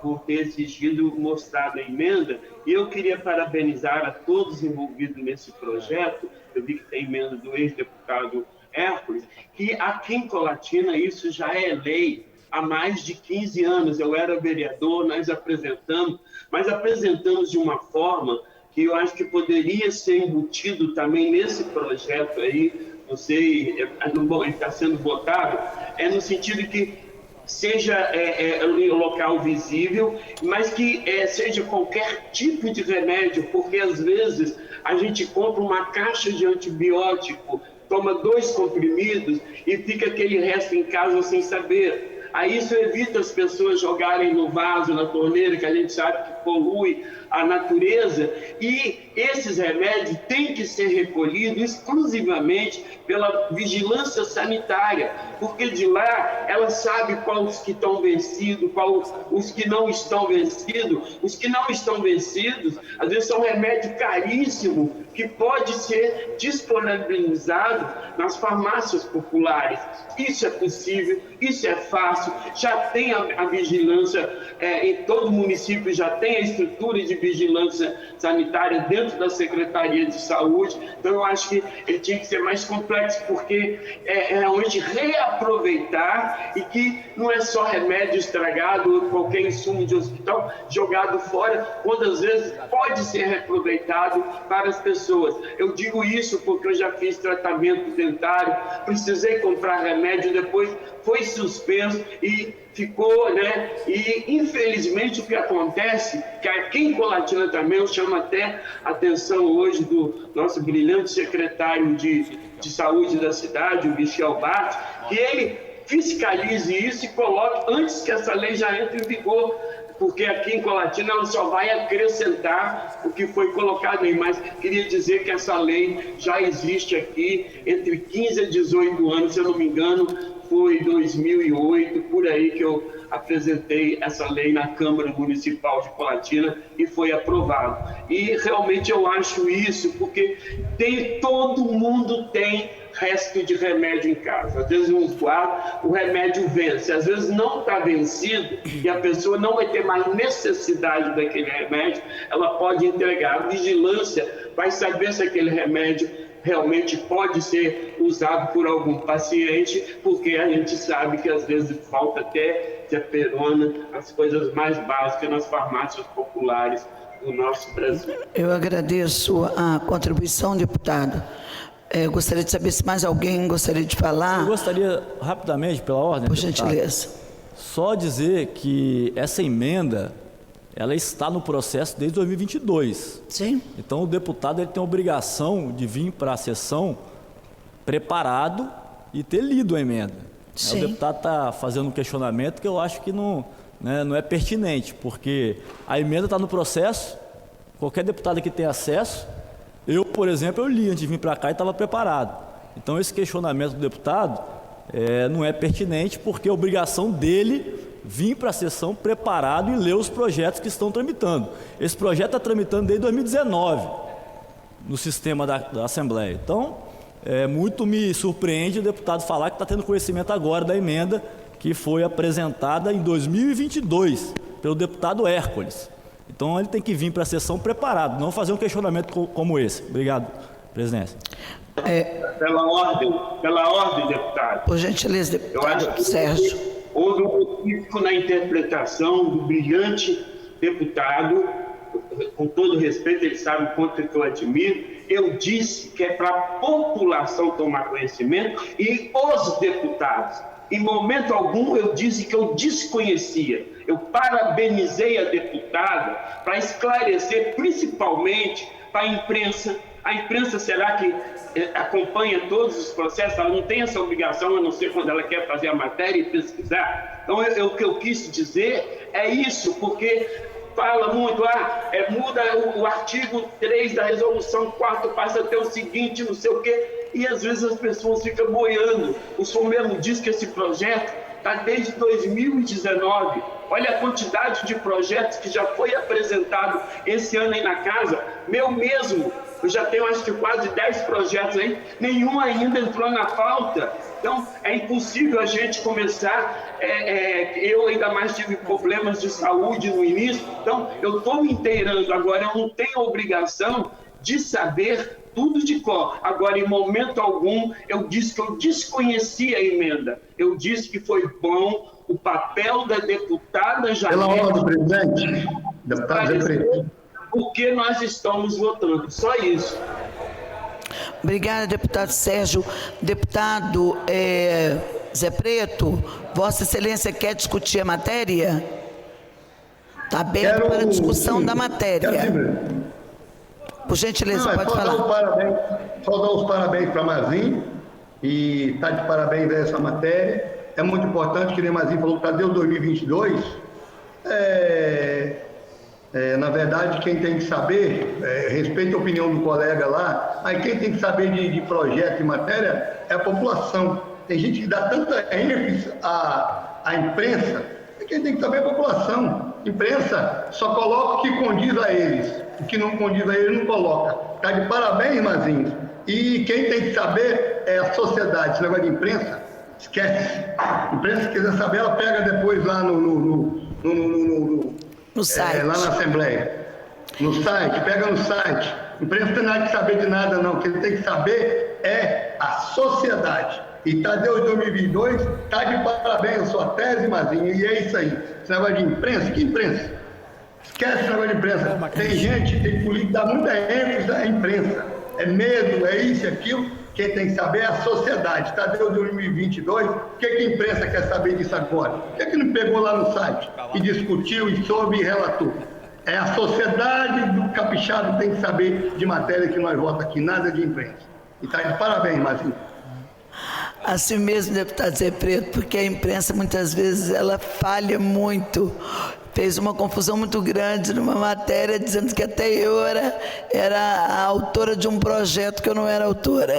por ter exigido mostrar a emenda. E eu queria parabenizar a todos envolvidos nesse projeto. Eu vi que tem emenda do ex-deputado Hércules, que aqui em Colatina isso já é lei há mais de 15 anos. Eu era vereador, nós apresentamos, mas apresentamos de uma forma que eu acho que poderia ser embutido também nesse projeto aí, não sei, ele está sendo votado, no sentido que seja um local visível, mas que seja qualquer tipo de remédio, porque às vezes a gente compra uma caixa de antibiótico, toma 2 comprimidos e fica aquele resto em casa sem saber. Aí isso evita as pessoas jogarem no vaso, na torneira, que a gente sabe que polui a natureza, e esses remédios têm que ser recolhidos exclusivamente pela vigilância sanitária, porque de lá ela sabe quais que estão vencidos, quais os que não estão vencidos. Os que não estão vencidos, às vezes são remédio caríssimo, que pode ser disponibilizado nas farmácias populares. Isso é possível, isso é fácil, já tem a vigilância, em todo município já tem a estrutura de vigilância sanitária dentro da Secretaria de Saúde. Então eu acho que ele tinha que ser mais complexo, porque é realmente reaproveitar, e que não é só remédio estragado ou qualquer insumo de hospital jogado fora, quando às vezes pode ser reaproveitado para as pessoas. Eu digo isso porque eu já fiz tratamento dentário, precisei comprar remédio, depois foi suspenso e ficou, né? E infelizmente o que acontece, que aqui em Colatina também, eu chamo até a atenção hoje do nosso brilhante secretário de saúde da cidade, o Michel Bart, que ele fiscalize isso e coloque antes que essa lei já entre em vigor, porque aqui em Colatina ela só vai acrescentar o que foi colocado aí. Mas queria dizer que essa lei já existe aqui entre 15 a 18 anos, se eu não me engano, foi 2008, por aí que eu apresentei essa lei na Câmara Municipal de Colatina e foi aprovado. E realmente eu acho isso, porque todo mundo tem resto de remédio em casa. Às vezes uns guardam, o remédio vence, às vezes não está vencido e a pessoa não vai ter mais necessidade daquele remédio, ela pode entregar. A vigilância vai saber se aquele remédio realmente pode ser usado por algum paciente, porque a gente sabe que às vezes falta até difterona, as coisas mais básicas nas farmácias populares do nosso Brasil. Eu agradeço a contribuição, deputado. Gostaria de saber se mais alguém gostaria de falar. Eu gostaria, rapidamente, pela ordem, por deputado, gentileza, só dizer que essa emenda, ela está no processo desde 2022. Sim. Então, o deputado ele tem a obrigação de vir para a sessão preparado e ter lido a emenda. Sim. O deputado está fazendo um questionamento que eu acho que não é pertinente, porque a emenda está no processo, qualquer deputado que tenha acesso. Eu, por exemplo, eu li antes de vir para cá e estava preparado. Então, esse questionamento do deputado não é pertinente, porque é obrigação dele vir para a sessão preparado e ler os projetos que estão tramitando. Esse projeto está tramitando desde 2019 no sistema da Assembleia. Então, muito me surpreende o deputado falar que está tendo conhecimento agora da emenda que foi apresentada em 2022 pelo deputado Hércules. Então, ele tem que vir para a sessão preparado, não fazer um questionamento como esse. Obrigado, presidência. Pela ordem, deputado. Por gentileza, deputado Sérgio. Houve um equívoco na interpretação do brilhante deputado, com todo respeito, ele sabe o quanto que eu admiro. Eu disse que é para a população tomar conhecimento e os deputados. Em momento algum eu disse que eu desconhecia. Eu parabenizei a deputada para esclarecer, principalmente para a imprensa. A imprensa, será que acompanha todos os processos? Ela não tem essa obrigação, a não ser quando ela quer fazer a matéria e pesquisar. Então, o que eu quis dizer é isso, porque fala muito, muda o artigo 3 da resolução 4, passa a ter o seguinte, não sei o quê, e às vezes as pessoas ficam boiando. O senhor mesmo diz que esse projeto está desde 2019. Olha a quantidade de projetos que já foi apresentado esse ano aí na casa. Meu mesmo, eu já tenho acho que quase 10 projetos aí, nenhum ainda entrou na pauta. Então, é impossível a gente começar, eu ainda mais tive problemas de saúde no início, então eu estou me inteirando agora, eu não tenho obrigação de saber tudo de cor. Agora, em momento algum, eu disse que eu desconhecia a emenda, eu disse que foi bom o papel da deputada Janete. Pela ordem, presidente, deputado Zé Preto. Porque nós estamos votando, só isso. Obrigada, deputado Sérgio. Deputado Zé Preto, Vossa Excelência quer discutir a matéria? Está aberto para a discussão da matéria. Por gentileza, pode falar. Só dar os parabéns para Mazinho, e está de parabéns a essa matéria. É muito importante, que nem Mazinho falou, que está desde 2022. Na verdade, quem tem que saber, respeito a opinião do colega lá, mas quem tem que saber de projeto e matéria é a população. Tem gente que dá tanta ênfase à imprensa, e quem tem que saber é a população. Imprensa só coloca o que condiz a eles, o que não condiz a eles não coloca. Está de parabéns, Mazinho. E quem tem que saber é a sociedade. Esse negócio de imprensa, esquece. A imprensa, se quiser saber, ela pega depois lá no site. Lá na Assembleia. No site, pega no site. A imprensa não tem nada que saber de nada, não. O que ele tem que saber é a sociedade. E está desde 2022, está de parabéns a sua tese, Mazinho, e é isso aí. Esse negócio de imprensa, que imprensa? Esquece esse negócio de imprensa. Tem gente, tem político que dá muita ênfase à imprensa. É medo, é isso, é aquilo. Quem tem que saber é a sociedade. Está desde 2022, o que a imprensa quer saber disso agora? Por que não pegou lá no site e discutiu e soube e relatou? É a sociedade do capixaba que tem que saber de matéria que nós votamos aqui, nada de imprensa. E está de parabéns, Mazinho. Assim mesmo, deputado Zé Preto, porque a imprensa muitas vezes ela falha muito. Fez uma confusão muito grande numa matéria, dizendo que até eu era a autora de um projeto que eu não era autora.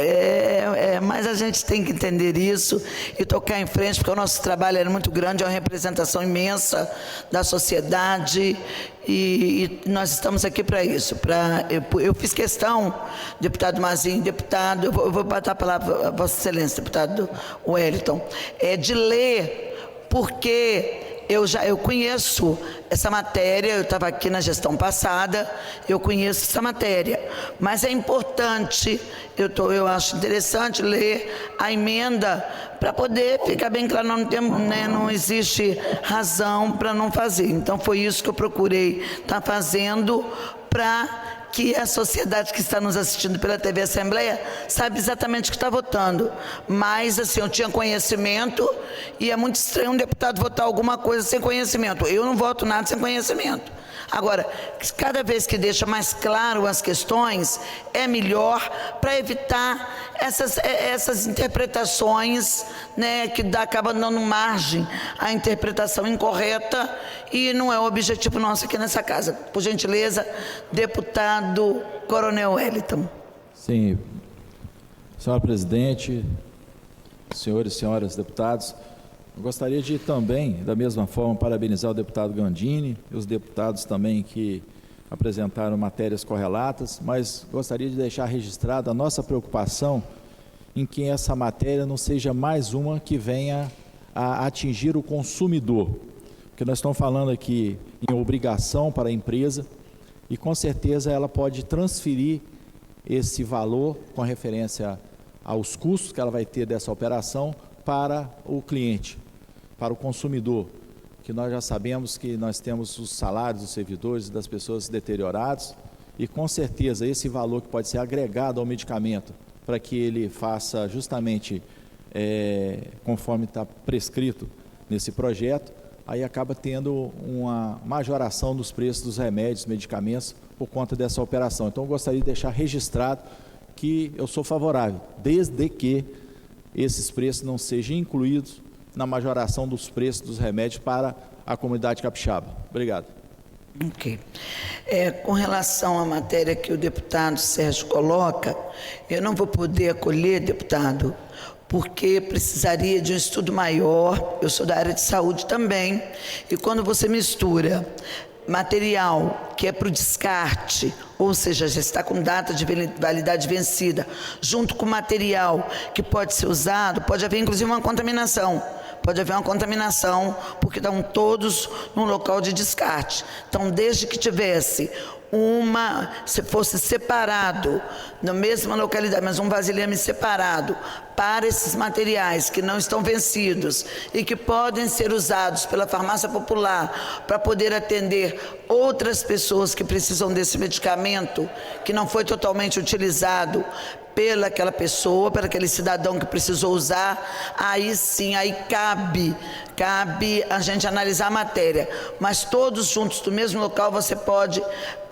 Mas a gente tem que entender isso e tocar em frente, porque o nosso trabalho era muito grande, é uma representação imensa da sociedade, e nós estamos aqui para isso. Eu fiz questão, deputado Mazinho, deputado, eu vou passar a palavra a Vossa Excelência, deputado Wellington, de ler, porque eu conheço essa matéria, eu estava aqui na gestão passada, eu conheço essa matéria, mas é importante, eu acho interessante ler a emenda para poder ficar bem claro, não existe razão para não fazer. Então foi isso que eu procurei estar fazendo para que a sociedade que está nos assistindo pela TV Assembleia sabe exatamente o que está votando. Mas, assim, eu tinha conhecimento e é muito estranho um deputado votar alguma coisa sem conhecimento. Eu não voto nada sem conhecimento. Agora, cada vez que deixa mais claro as questões, é melhor para evitar essas interpretações, né, que acabam dando margem à interpretação incorreta, e não é o objetivo nosso aqui nessa casa. Por gentileza, deputado Coronel Wellington. Sim. Senhora presidente, senhores e senhoras deputados, eu gostaria de também, da mesma forma, parabenizar o deputado Gandini e os deputados também que apresentaram matérias correlatas, mas gostaria de deixar registrada a nossa preocupação em que essa matéria não seja mais uma que venha a atingir o consumidor, porque nós estamos falando aqui em obrigação para a empresa e com certeza ela pode transferir esse valor com referência aos custos que ela vai ter dessa operação para o cliente, para o consumidor, que nós já sabemos que nós temos os salários dos servidores e das pessoas deteriorados, e com certeza esse valor que pode ser agregado ao medicamento para que ele faça justamente conforme está prescrito nesse projeto, aí acaba tendo uma majoração dos preços dos remédios, medicamentos, por conta dessa operação. Então eu gostaria de deixar registrado que eu sou favorável, desde que esses preços não sejam incluídos na majoração dos preços dos remédios para a comunidade capixaba. Obrigado. Ok. Com relação à matéria que o deputado Sérgio coloca, eu não vou poder acolher, deputado, porque precisaria de um estudo maior. Eu sou da área de saúde também, e quando você mistura material que é para o descarte, ou seja, já está com data de validade vencida, junto com material que pode ser usado, pode haver inclusive uma contaminação. Pode haver uma contaminação, porque estão todos num local de descarte. Então, desde que tivesse se fosse separado, na mesma localidade, mas um vasilhame separado para esses materiais que não estão vencidos e que podem ser usados pela farmácia popular para poder atender outras pessoas que precisam desse medicamento, que não foi totalmente utilizado pela aquela pessoa, pelo aquele cidadão que precisou usar, aí sim, aí cabe a gente analisar a matéria, mas todos juntos do mesmo local você pode,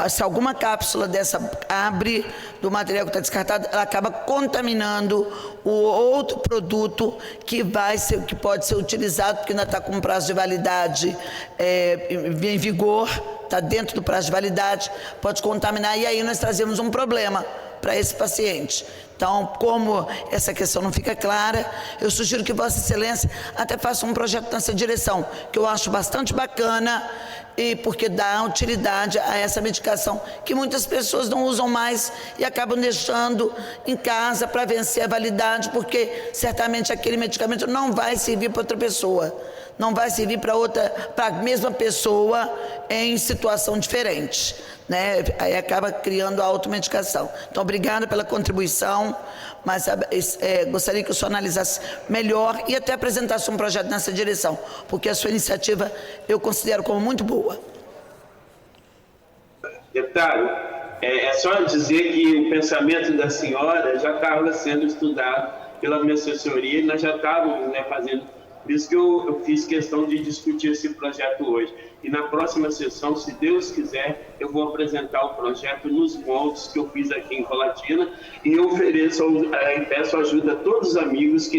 se alguma cápsula dessa abre do material que está descartado, ela acaba contaminando o outro produto que pode ser utilizado, porque ainda está com prazo de validade em vigor, está dentro do prazo de validade, pode contaminar, e aí nós trazemos um problema para esse paciente. Então, como essa questão não fica clara, eu sugiro que Vossa Excelência até faça um projeto nessa direção, que eu acho bastante bacana, e porque dá utilidade a essa medicação que muitas pessoas não usam mais e acabam deixando em casa para vencer a validade, porque certamente aquele medicamento não vai servir para outra pessoa, não vai servir para a mesma pessoa em situação diferente, né? Aí acaba criando a automedicação. Então, obrigada pela contribuição, mas gostaria que o senhor analisasse melhor e até apresentasse um projeto nessa direção, porque a sua iniciativa eu considero como muito boa. Deputado, é só dizer que o pensamento da senhora já estava sendo estudado pela minha assessoria e nós já estávamos, fazendo. Por isso que eu fiz questão de discutir esse projeto hoje. E na próxima sessão, se Deus quiser, eu vou apresentar o projeto nos moldes que eu fiz aqui em Colatina, e eu ofereço e peço ajuda a todos os amigos,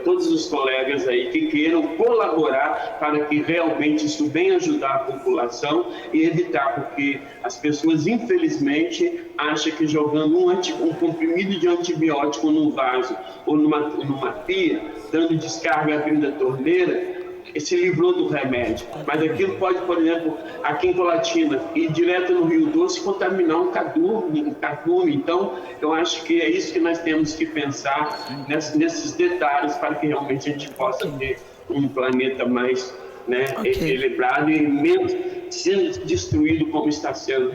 todos os colegas aí que queiram colaborar para que realmente isso venha ajudar a população e evitar, porque as pessoas, infelizmente, acham que jogando um comprimido de antibiótico num vaso ou numa pia, dando descarga abrindo a torneira, se livrou do remédio. Mas aquilo pode, por exemplo, aqui em Colatina, ir direto no Rio Doce e contaminar um cardume. Então, eu acho que é isso que nós temos que pensar nesses detalhes para que realmente a gente possa ter um planeta mais né, equilibrado e menos sendo destruído como está sendo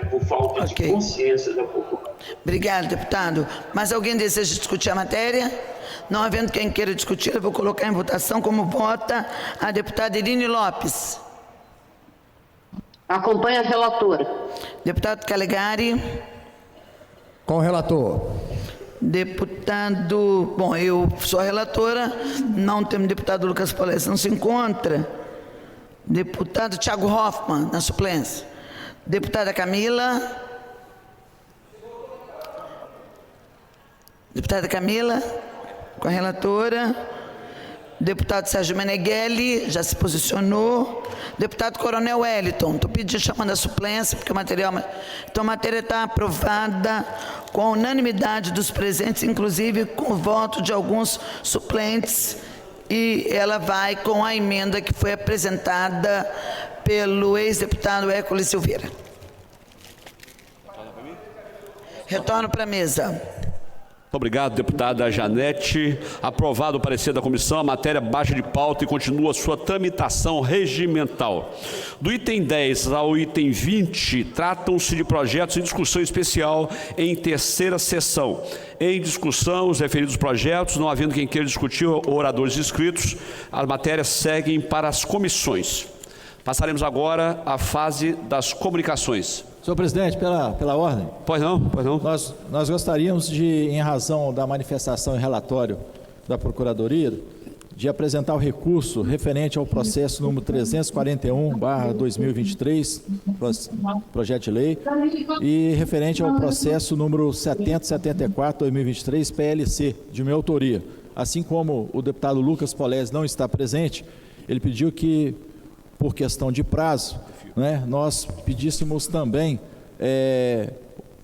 por falta de consciência da população. Obrigado, deputado. Mas alguém deseja discutir a matéria? Não havendo quem queira discutir, eu vou colocar em votação como vota a deputada Irine Lopes. Acompanha a relatora. Deputado Calegari. Com o relator. Deputado... Bom, eu sou a relatora, não temos deputado Lucas Polese, não se encontra. Deputado Thiago Hoffmann, na suplência. Deputada Camila. Deputada Camila, com a relatora. Deputado Sérgio Meneghelli, já se posicionou. Deputado Coronel Wellington, estou pedindo, chamando a suplência, porque o material... Então, a matéria está aprovada com a unanimidade dos presentes, inclusive com o voto de alguns suplentes, e ela vai com a emenda que foi apresentada pelo ex-deputado Hércules Silveira. Retorno para a mesa. Muito obrigado, deputada Janete. Aprovado o parecer da comissão, a matéria baixa de pauta e continua sua tramitação regimental. Do item 10 ao item 20, tratam-se de projetos em discussão especial em terceira sessão. Em discussão, os referidos projetos, não havendo quem queira discutir, oradores inscritos, as matérias seguem para as comissões. Passaremos agora à fase das comunicações. Senhor presidente, pela ordem. Pois não. Nós gostaríamos de, em razão da manifestação e relatório da Procuradoria, de apresentar o recurso referente ao processo número 341/2023, projeto de lei, e referente ao processo número 7074/2023, PLC, de minha autoria. Assim como o deputado Lucas Polese não está presente, ele pediu que, por questão de prazo, né, nós pedíssemos também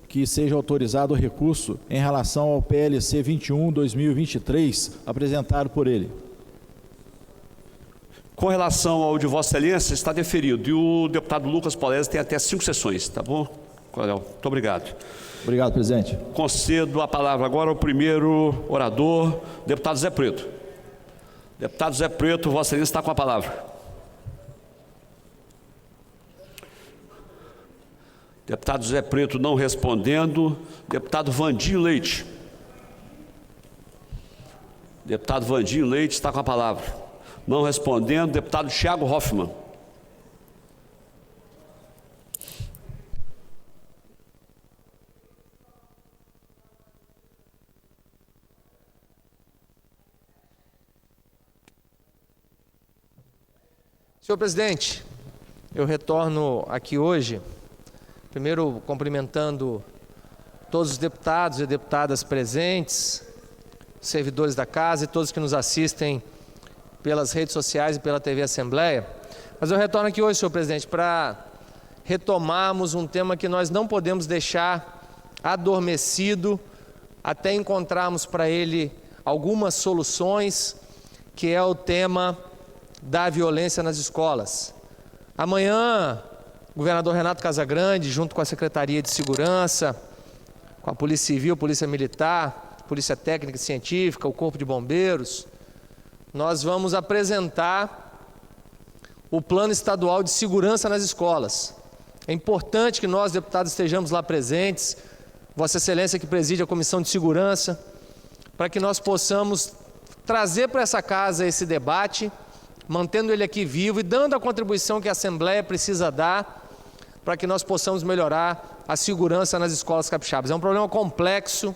que seja autorizado o recurso em relação ao PLC 21/2023, apresentado por ele. Com relação ao de Vossa Excelência, está deferido. E o deputado Lucas Polese tem até 5 sessões, tá bom, Coronel? Muito obrigado. Obrigado, presidente. Concedo a palavra agora ao primeiro orador, deputado Zé Preto. Deputado Zé Preto, Vossa Excelência está com a palavra. Deputado Zé Preto não respondendo. Deputado Vandinho Leite. Deputado Vandinho Leite está com a palavra. Não respondendo. Deputado Thiago Hoffmann. Senhor presidente, eu retorno aqui hoje, primeiro cumprimentando todos os deputados e deputadas presentes, servidores da casa e todos que nos assistem pelas redes sociais e pela TV Assembleia. Mas eu retorno aqui hoje, senhor presidente, para retomarmos um tema que nós não podemos deixar adormecido até encontrarmos para ele algumas soluções, que é o tema da violência nas escolas. Amanhã, o governador Renato Casagrande, junto com a Secretaria de Segurança, com a Polícia Civil, Polícia Militar, Polícia Técnica e Científica, o Corpo de Bombeiros, nós vamos apresentar o Plano Estadual de Segurança nas Escolas. É importante que nós, deputados, estejamos lá presentes, Vossa Excelência que preside a Comissão de Segurança, para que nós possamos trazer para essa casa esse debate, mantendo ele aqui vivo e dando a contribuição que a Assembleia precisa dar para que nós possamos melhorar a segurança nas escolas capixabas. É um problema complexo,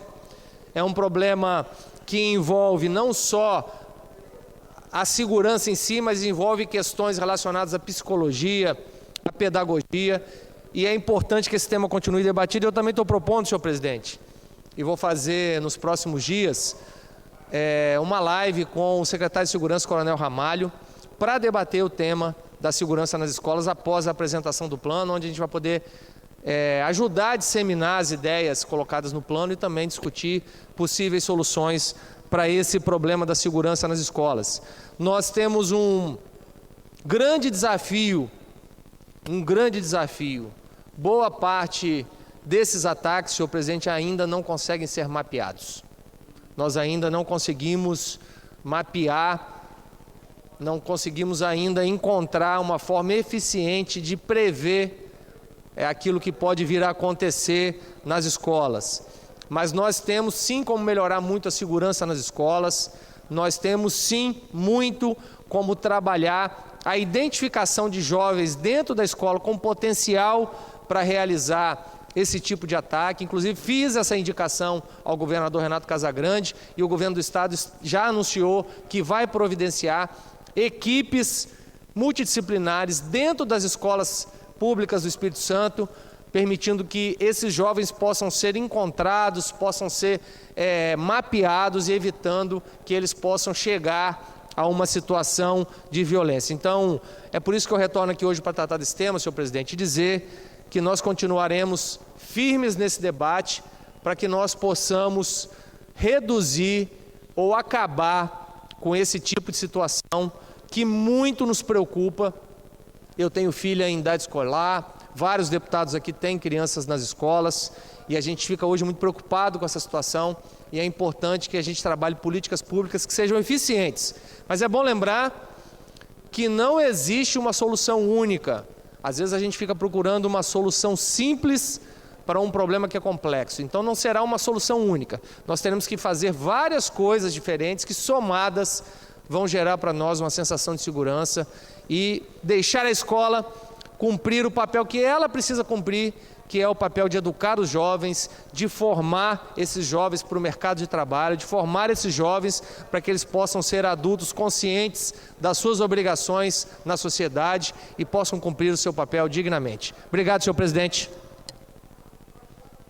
é um problema que envolve não só a segurança em si, mas envolve questões relacionadas à psicologia, à pedagogia, e é importante que esse tema continue debatido. Eu também estou propondo, senhor presidente, e vou fazer nos próximos dias, uma live com o secretário de Segurança, Coronel Ramalho, para debater o tema da segurança nas escolas após a apresentação do plano, onde a gente vai poder ajudar a disseminar as ideias colocadas no plano e também discutir possíveis soluções para esse problema da segurança nas escolas. Nós temos um grande desafio. Boa parte desses ataques, senhor presidente, ainda não conseguem ser mapeados. Nós ainda não conseguimos mapear não conseguimos ainda encontrar uma forma eficiente de prever aquilo que pode vir a acontecer nas escolas. Mas nós temos sim como melhorar muito a segurança nas escolas, nós temos sim muito como trabalhar a identificação de jovens dentro da escola com potencial para realizar esse tipo de ataque. Inclusive fiz essa indicação ao governador Renato Casagrande e o governo do estado já anunciou que vai providenciar equipes multidisciplinares dentro das escolas públicas do Espírito Santo, permitindo que esses jovens possam ser encontrados, possam ser mapeados e evitando que eles possam chegar a uma situação de violência. Então, é por isso que eu retorno aqui hoje para tratar desse tema, senhor presidente, e dizer que nós continuaremos firmes nesse debate para que nós possamos reduzir ou acabar com esse tipo de situação que muito nos preocupa. Eu tenho filha em idade escolar, vários deputados aqui têm crianças nas escolas e a gente fica hoje muito preocupado com essa situação e é importante que a gente trabalhe políticas públicas que sejam eficientes. Mas é bom lembrar que não existe uma solução única. Às vezes a gente fica procurando uma solução simples para um problema que é complexo. Então não será uma solução única. Nós teremos que fazer várias coisas diferentes que somadas vão gerar para nós uma sensação de segurança e deixar a escola cumprir o papel que ela precisa cumprir, que é o papel de educar os jovens, de formar esses jovens para o mercado de trabalho, de formar esses jovens para que eles possam ser adultos conscientes das suas obrigações na sociedade e possam cumprir o seu papel dignamente. Obrigado, senhor presidente.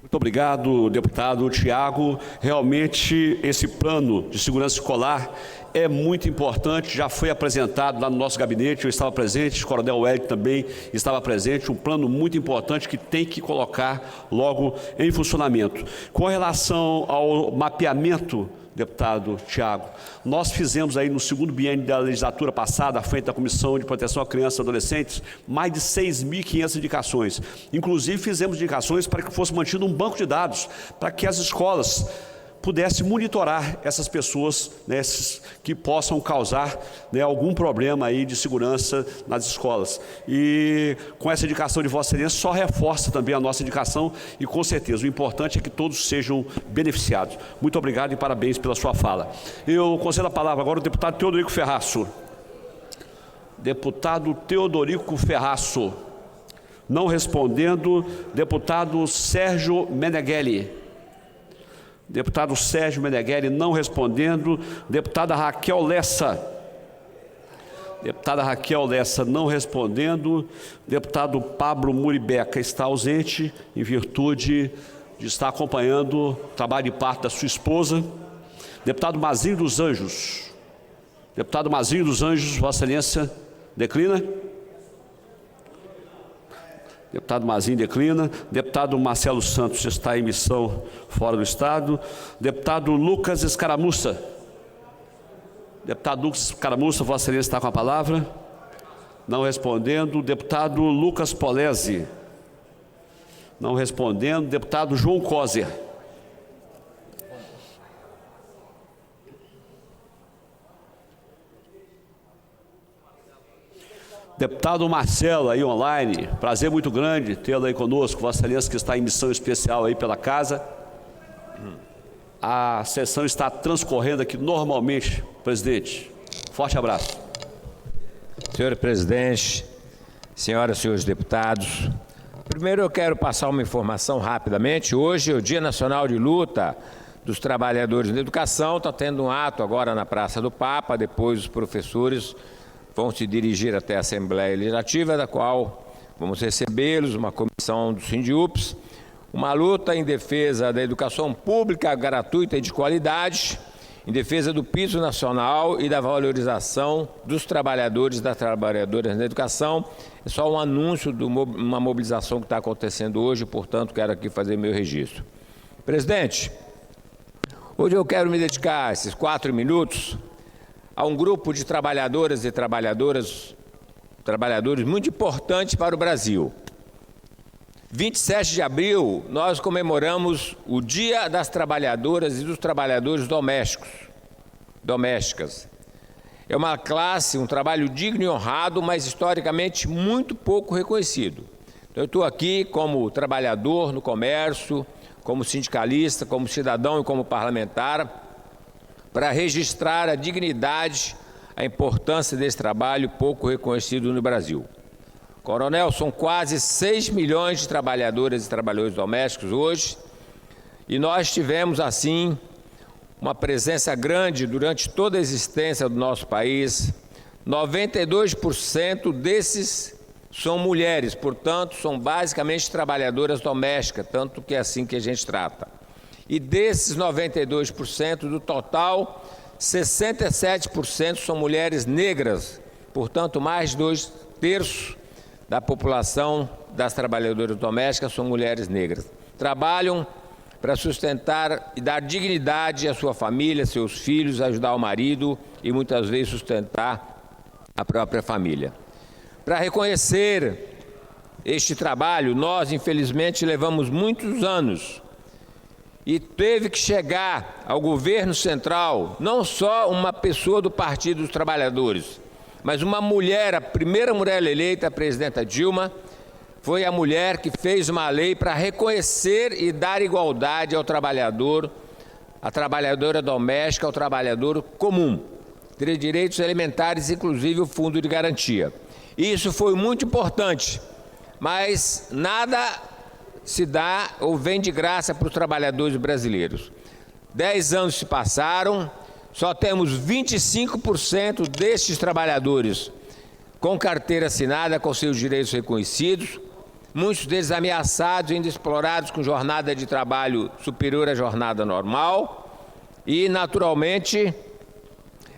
Muito obrigado, deputado Tiago. Realmente, esse plano de segurança escolar é muito importante, já foi apresentado lá no nosso gabinete, eu estava presente, o coronel Wellington também estava presente, um plano muito importante que tem que colocar logo em funcionamento. Com relação ao mapeamento, deputado Tiago, nós fizemos aí no segundo biênio da legislatura passada, à frente da Comissão de Proteção à Criança e Adolescentes, mais de 6.500 indicações. Inclusive fizemos indicações para que fosse mantido um banco de dados, para que as escolas pudesse monitorar essas pessoas, né, que possam causar, né, algum problema aí de segurança nas escolas. E com essa indicação de Vossa Excelência, só reforça também a nossa indicação e, com certeza, o importante é que todos sejam beneficiados. Muito obrigado e parabéns pela sua fala. Eu concedo a palavra agora ao deputado Teodorico Ferraço. Deputado Teodorico Ferraço. Não respondendo, deputado Sérgio Meneghelli. Deputado Sérgio Meneghelli não respondendo. Deputada Raquel Lessa. Deputada Raquel Lessa não respondendo. Deputado Pablo Muribeca está ausente em virtude de estar acompanhando o trabalho de parto da sua esposa. Deputado Mazinho dos Anjos. Deputado Mazinho dos Anjos, Vossa Excelência, declina? Deputado Mazinho declina. Deputado Marcelo Santos está em missão fora do estado. Deputado Lucas Escaramuça. Deputado Lucas Escaramuça, Vossa Excelência está com a palavra. Não respondendo. Deputado Lucas Polese. Não respondendo. Deputado João Coser. Deputado Marcelo, aí online, prazer muito grande tê-lo aí conosco, Vossa Excelência, que está em missão especial aí pela casa. A sessão está transcorrendo aqui normalmente, presidente. Forte abraço. Senhor presidente, senhoras e senhores deputados, primeiro eu quero passar uma informação rapidamente. Hoje é o Dia Nacional de Luta dos Trabalhadores da Educação, está tendo um ato agora na Praça do Papa, depois os professores vão se dirigir até a Assembleia Legislativa, da qual vamos recebê-los, uma comissão do Sindiups, uma luta em defesa da educação pública gratuita e de qualidade, em defesa do piso nacional e da valorização dos trabalhadores e das trabalhadoras da educação. É só um anúncio de uma mobilização que está acontecendo hoje, portanto, quero aqui fazer meu registro. Presidente, hoje eu quero me dedicar esses 4 minutos a um grupo de trabalhadoras e trabalhadores muito importante para o Brasil. 27 de abril, nós comemoramos o Dia das Trabalhadoras e dos Trabalhadores Domésticas. É uma classe, um trabalho digno e honrado, mas historicamente muito pouco reconhecido. Então, eu estou aqui como trabalhador no comércio, como sindicalista, como cidadão e como parlamentar, para registrar a dignidade, a importância desse trabalho pouco reconhecido no Brasil. Coronel, são quase 6 milhões de trabalhadoras e trabalhadores domésticos hoje, e nós tivemos, assim, uma presença grande durante toda a existência do nosso país. 92% desses são mulheres, portanto, são basicamente trabalhadoras domésticas, tanto que é assim que a gente trata. E desses 92% do total, 67% são mulheres negras, portanto, mais de 2/3 da população das trabalhadoras domésticas são mulheres negras. Trabalham para sustentar e dar dignidade à sua família, seus filhos, ajudar o marido e muitas vezes sustentar a própria família. Para reconhecer este trabalho, nós, infelizmente, levamos muitos anos e teve que chegar ao governo central não só uma pessoa do Partido dos Trabalhadores, mas uma mulher, a primeira mulher eleita, a presidenta Dilma, foi a mulher que fez uma lei para reconhecer e dar igualdade ao trabalhador, à trabalhadora doméstica, ao trabalhador comum, ter direitos elementares, inclusive o fundo de garantia. Isso foi muito importante, mas nada se dá ou vem de graça para os trabalhadores brasileiros. 10 anos se passaram, só temos 25% destes trabalhadores com carteira assinada, com seus direitos reconhecidos, muitos deles ameaçados, ainda explorados com jornada de trabalho superior à jornada normal e, naturalmente,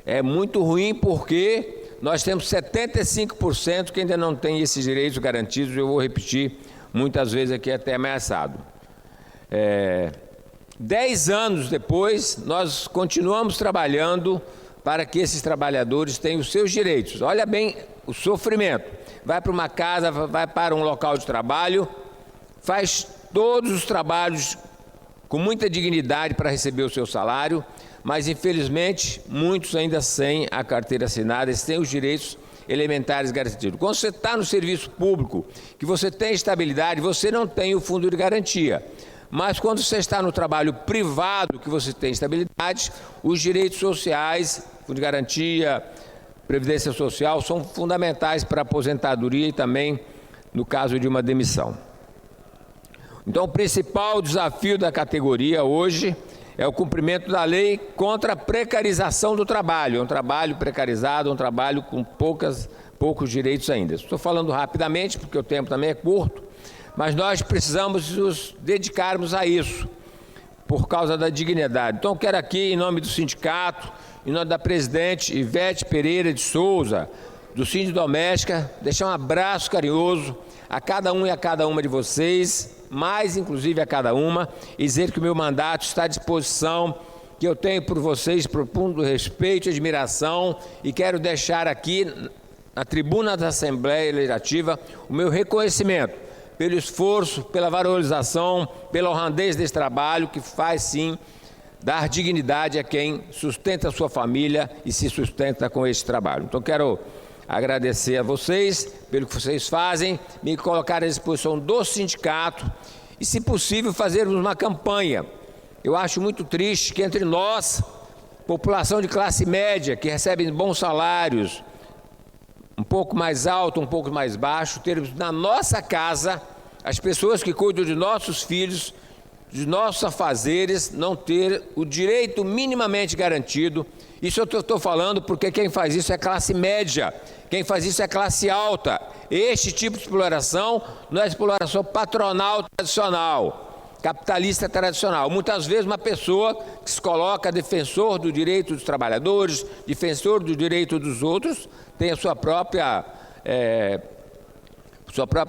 é muito ruim porque nós temos 75% que ainda não tem esses direitos garantidos, eu vou repetir muitas vezes aqui até ameaçado. 10 anos depois, nós continuamos trabalhando para que esses trabalhadores tenham os seus direitos. Olha bem o sofrimento. Vai para uma casa, vai para um local de trabalho, faz todos os trabalhos com muita dignidade para receber o seu salário, mas infelizmente muitos ainda sem a carteira assinada, sem os direitos elementares garantidos. Quando você está no serviço público, que você tem estabilidade, você não tem o fundo de garantia. Mas quando você está no trabalho privado, que você tem estabilidade, os direitos sociais, fundo de garantia, previdência social, são fundamentais para a aposentadoria e também no caso de uma demissão. Então, o principal desafio da categoria hoje é o cumprimento da lei contra a precarização do trabalho. É um trabalho precarizado, um trabalho com poucos direitos ainda. Estou falando rapidamente, porque o tempo também é curto, mas nós precisamos nos dedicarmos a isso, por causa da dignidade. Então, eu quero aqui, em nome do sindicato, em nome da presidente Ivete Pereira de Souza, do Síndico Doméstica, deixar um abraço carinhoso a cada um e a cada uma de vocês, mais inclusive a cada uma, e dizer que o meu mandato está à disposição, que eu tenho por vocês profundo respeito e admiração, e quero deixar aqui, na tribuna da Assembleia Legislativa, o meu reconhecimento pelo esforço, pela valorização, pela honradez desse trabalho, que faz sim dar dignidade a quem sustenta a sua família e se sustenta com esse trabalho. Então, quero agradecer a vocês pelo que vocês fazem, me colocar à disposição do sindicato e, se possível, fazermos uma campanha. Eu acho muito triste que entre nós, população de classe média, que recebe bons salários, um pouco mais alto, um pouco mais baixo, termos na nossa casa as pessoas que cuidam de nossos filhos, de nossos afazeres, não ter o direito minimamente garantido. Isso eu estou falando porque quem faz isso é classe média, quem faz isso é classe alta. Este tipo de exploração não é exploração patronal tradicional, capitalista tradicional. Muitas vezes uma pessoa que se coloca defensor do direito dos trabalhadores, defensor do direito dos outros, tem a sua própria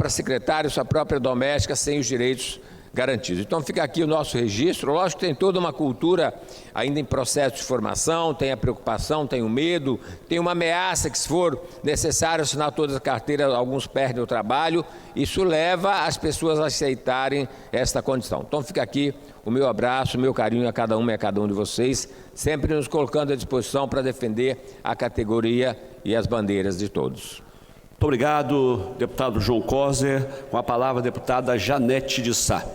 secretária, sua própria doméstica sem os direitos garantidos. Então fica aqui o nosso registro. Lógico que tem toda uma cultura ainda em processo de formação, tem a preocupação, tem o medo, tem uma ameaça que, se for necessário assinar todas as carteiras, alguns perdem o trabalho. Isso leva as pessoas a aceitarem esta condição. Então fica aqui o meu abraço, o meu carinho a cada uma e a cada um de vocês, sempre nos colocando à disposição para defender a categoria e as bandeiras de todos. Muito obrigado, deputado João Coser. Com a palavra, a deputada Janete de Sá.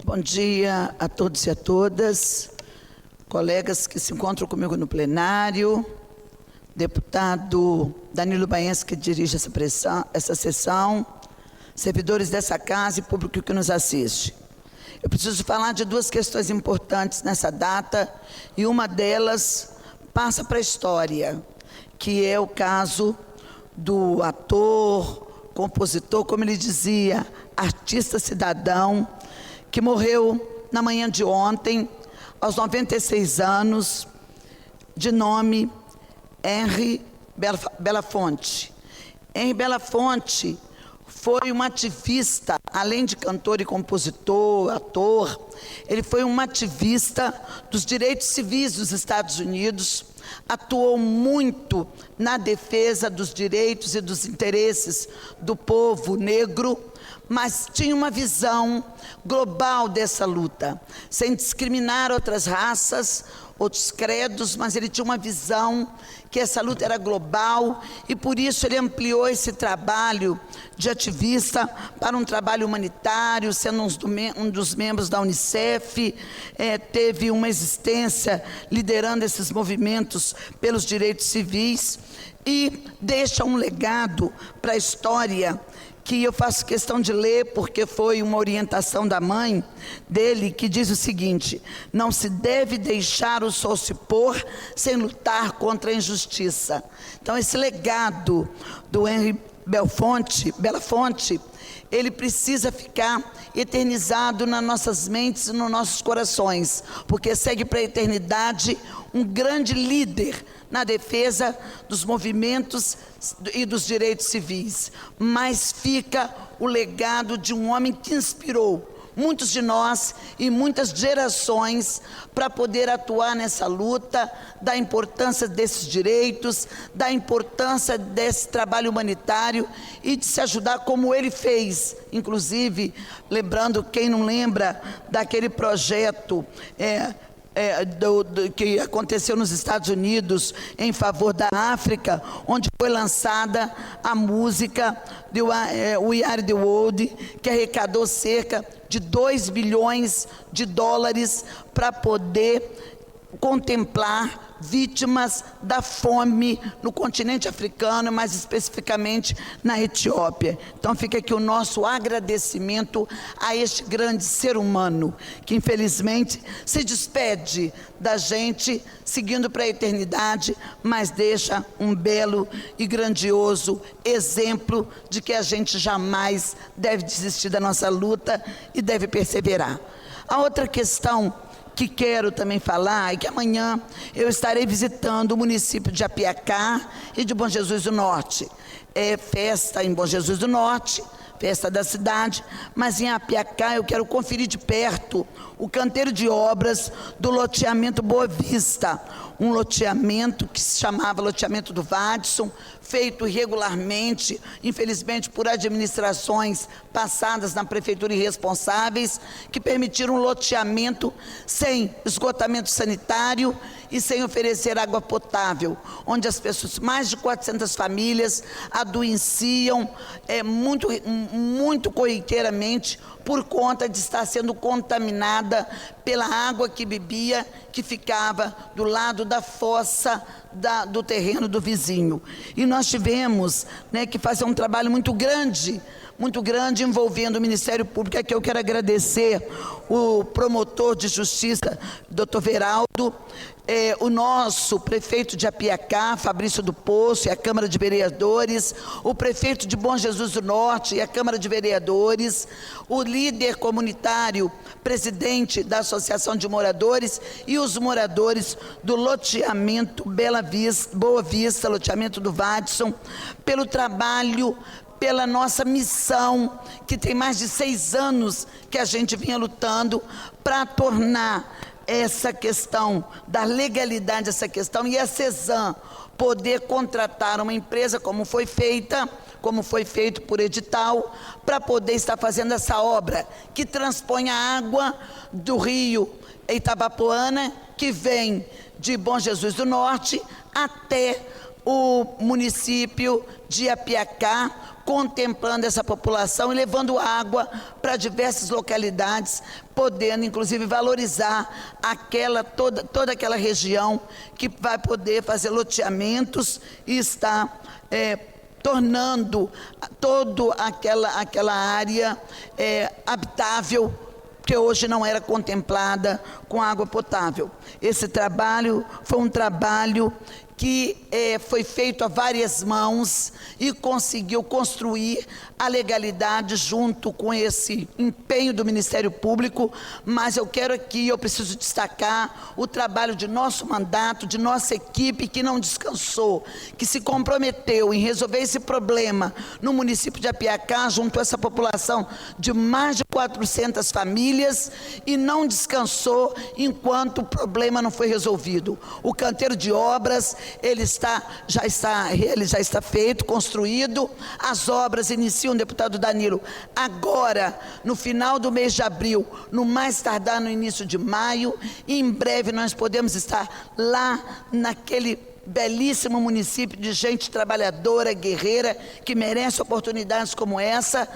Bom dia a todos e a todas, colegas que se encontram comigo no plenário, deputado Danilo Baense, que dirige essa sessão, servidores dessa casa e público que nos assiste. Eu preciso falar de duas questões importantes nessa data, e uma delas passa para a história, que é o caso do ator, compositor, como ele dizia, artista cidadão, que morreu na manhã de ontem, aos 96 anos, de nome Henri Belafonte. Henri Belafonte foi um ativista, além de cantor e compositor, ator, ele foi um ativista dos direitos civis dos Estados Unidos, atuou muito na defesa dos direitos e dos interesses do povo negro, mas tinha uma visão global dessa luta, sem discriminar outras raças, outros credos, mas ele tinha uma visão que essa luta era global, e por isso ele ampliou esse trabalho de ativista para um trabalho humanitário, sendo um dos membros da Unicef, teve uma existência liderando esses movimentos pelos direitos civis, e deixa um legado para a história, que eu faço questão de ler, porque foi uma orientação da mãe dele, que diz o seguinte: não se deve deixar o sol se pôr sem lutar contra a injustiça. Então esse legado do Henri Belafonte, ele precisa ficar eternizado nas nossas mentes e nos nossos corações, porque segue para a eternidade um grande líder na defesa dos movimentos e dos direitos civis, mas fica o legado de um homem que inspirou muitos de nós e muitas gerações para poder atuar nessa luta, da importância desses direitos, da importância desse trabalho humanitário e de se ajudar como ele fez, inclusive, lembrando, quem não lembra, daquele projeto que aconteceu nos Estados Unidos em favor da África, onde foi lançada a música de We Are The World, que arrecadou cerca de 2 bilhões de dólares para poder contemplar vítimas da fome no continente africano, mais especificamente na Etiópia. Então fica aqui o nosso agradecimento a este grande ser humano, que infelizmente se despede da gente, seguindo para a eternidade, mas deixa um belo e grandioso exemplo de que a gente jamais deve desistir da nossa luta e deve perseverar. A outra questão que quero também falar, e que amanhã eu estarei visitando o município de Apiacá e de Bom Jesus do Norte. É festa em Bom Jesus do Norte, festa da cidade, mas em Apiacá eu quero conferir de perto o canteiro de obras do loteamento Boa Vista, um loteamento que se chamava loteamento do Vadson, feito irregularmente, infelizmente por administrações passadas na prefeitura irresponsáveis, que permitiram um loteamento sem esgotamento sanitário e sem oferecer água potável, onde as pessoas, mais de 400 famílias, adoeciam muito corriqueiramente por conta de estar sendo contaminada pela água que bebia, que ficava do lado da fossa do terreno do vizinho. E nós tivemos que fazer um trabalho muito grande envolvendo o Ministério Público. Aqui eu quero agradecer o promotor de justiça, Dr. Veraldo, o nosso prefeito de Apiacá, Fabrício do Poço, e a Câmara de Vereadores, o prefeito de Bom Jesus do Norte e a Câmara de Vereadores, o líder comunitário presidente da Associação de Moradores, e os moradores do loteamento Boa Vista, loteamento do Vadson, pelo trabalho, pela nossa missão, que tem mais de 6 anos que a gente vinha lutando para tornar essa questão da legalidade dessa questão, e a CESAM poder contratar uma empresa como foi feito por edital, para poder estar fazendo essa obra que transpõe a água do rio Itabapoana, que vem de Bom Jesus do Norte até o município de Apiacá, contemplando essa população e levando água para diversas localidades, podendo inclusive valorizar toda aquela região, que vai poder fazer loteamentos e está tornando toda aquela área habitável, que hoje não era contemplada com água potável. Esse trabalho foi um trabalho que foi feito a várias mãos e conseguiu construir a legalidade junto com esse empenho do Ministério Público, mas eu preciso destacar o trabalho de nosso mandato, de nossa equipe, que não descansou, que se comprometeu em resolver esse problema no município de Apiacá, junto a essa população de mais de 400 famílias, e não descansou enquanto o problema não foi resolvido. O canteiro de obras, ele já está feito, construído. As obras iniciam, deputado Danilo, agora, no final do mês de abril, no mais tardar no início de maio, e em breve nós podemos estar lá naquele belíssimo município de gente trabalhadora, guerreira, que merece oportunidades como essa,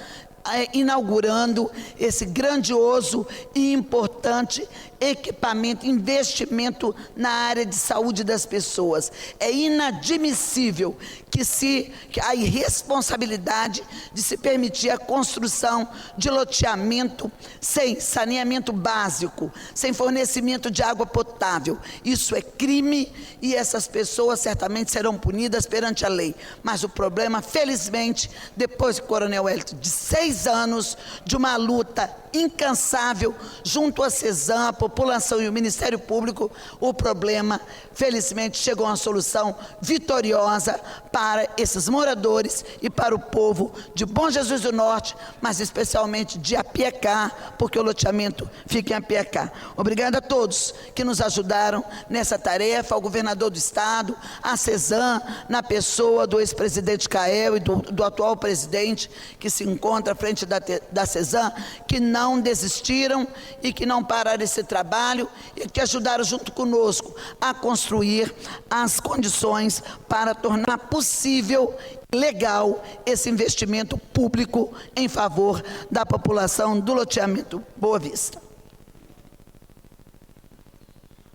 inaugurando esse grandioso e importante equipamento, investimento na área de saúde das pessoas. É inadmissível que a irresponsabilidade de se permitir a construção de loteamento sem saneamento básico, sem fornecimento de água potável. Isso é crime e essas pessoas certamente serão punidas perante a lei. Mas o problema, felizmente, depois do Coronel Wellington, de 6 anos de uma luta incansável junto à CESAM, a população e o Ministério Público, o problema, felizmente, chegou a uma solução vitoriosa para esses moradores e para o povo de Bom Jesus do Norte, mas especialmente de Apiacá, porque o loteamento fica em Apiacá. Obrigado a todos que nos ajudaram nessa tarefa, ao governador do estado, à CESAM, na pessoa do ex-presidente Cael e do atual presidente, que se encontra à frente da CESAM, que não desistiram e que não pararam esse trabalho e que ajudaram junto conosco a construir as condições para tornar possível, legal, esse investimento público em favor da população do loteamento Boa Vista.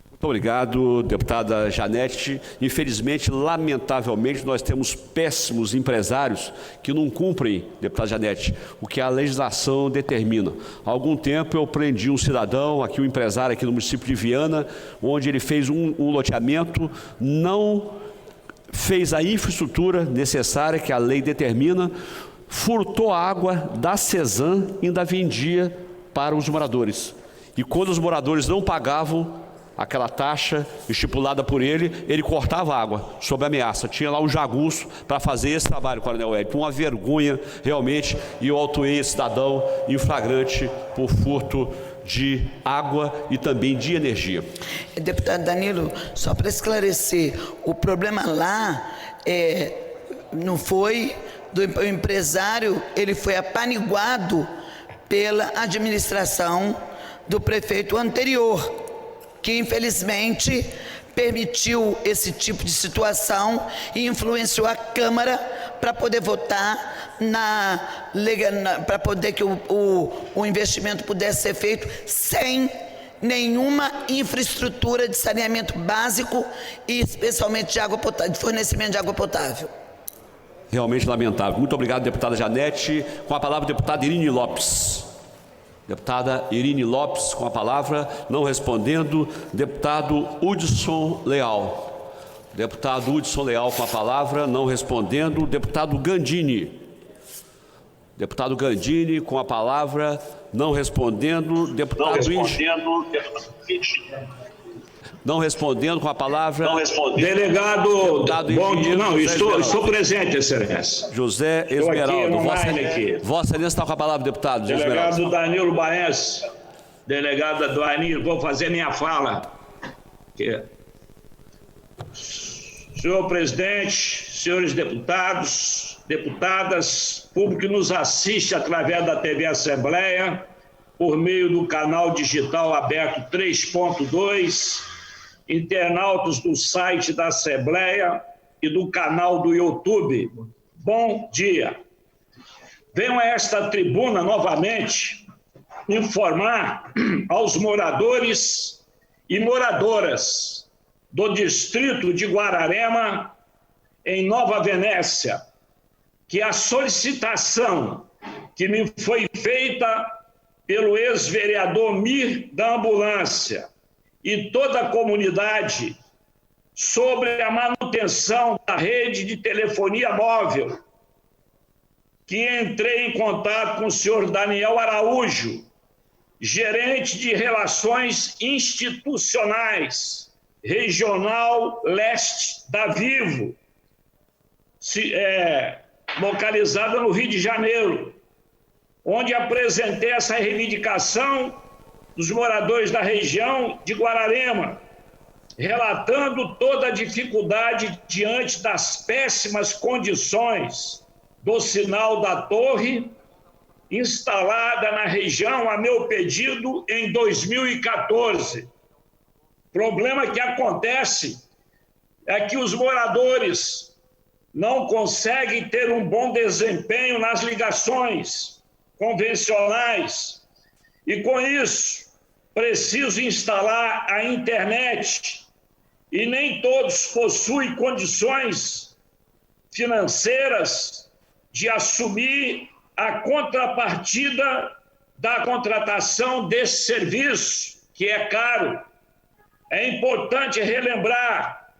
Muito obrigado, deputada Janete. Infelizmente, lamentavelmente, nós temos péssimos empresários que não cumprem, deputada Janete, o que a legislação determina. Há algum tempo eu prendi um cidadão, um empresário aqui no município de Viana, onde ele fez um loteamento, não fez a infraestrutura necessária que a lei determina, furtou a água da CESAM e ainda vendia para os moradores. E quando os moradores não pagavam aquela taxa estipulada por ele, ele cortava a água sob ameaça. Tinha lá um jagunço para fazer esse trabalho, Coronel Wellington. Uma vergonha, realmente, e eu autuei esse cidadão em flagrante por furto de água e também de energia. Deputado Danilo, só para esclarecer, o problema lá não foi do empresário, ele foi apaniguado pela administração do prefeito anterior, que infelizmente permitiu esse tipo de situação e influenciou a Câmara para poder votar para poder que o investimento pudesse ser feito sem nenhuma infraestrutura de saneamento básico e especialmente de água potável, de fornecimento de água potável. Realmente lamentável. Muito obrigado, deputada Janete. Com a palavra, deputada Irine Lopes. Deputada Irine Lopes, com a palavra, não respondendo, deputado Hudson Leal. Deputado Hudson Leal, com a palavra, não respondendo, deputado Gandini. Deputado Gandini, com a palavra, Não respondendo, deputado... Não respondendo, com a palavra... Delegado... Não, estou presente, Excelência. José Esmeraldo. Vossa Excelência está com a palavra, deputado. Delegado Danilo Baense. Delegado Danilo, vou fazer minha fala. Senhor presidente, senhores deputados, deputadas, público que nos assiste através da TV Assembleia, por meio do canal digital aberto 3.2, internautas do site da Assembleia e do canal do YouTube. Bom dia. Venho a esta tribuna novamente informar aos moradores e moradoras do distrito de Guararema, em Nova Venécia, que a solicitação que me foi feita pelo ex-vereador Mir da Ambulância e toda a comunidade sobre a manutenção da rede de telefonia móvel, que entrei em contato com o senhor Daniel Araújo, gerente de Relações Institucionais, Regional Leste da Vivo, localizada no Rio de Janeiro, onde apresentei essa reivindicação dos moradores da região de Guararema, relatando toda a dificuldade diante das péssimas condições do sinal da torre instalada na região a meu pedido em 2014. Problema que acontece é que os moradores não conseguem ter um bom desempenho nas ligações convencionais e, com isso, precisam instalar a internet e nem todos possuem condições financeiras de assumir a contrapartida da contratação desse serviço, que é caro. É importante relembrar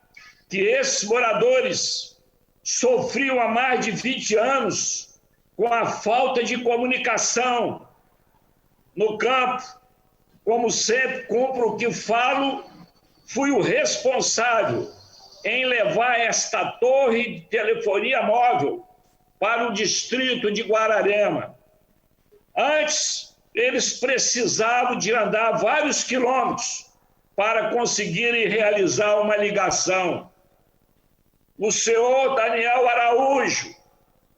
que esses moradores sofriam há mais de 20 anos com a falta de comunicação no campo. Como sempre, cumpro o que falo, fui o responsável em levar esta torre de telefonia móvel para o distrito de Guararema. Antes, eles precisavam de andar vários quilômetros para conseguirem realizar uma ligação. O senhor Daniel Araújo,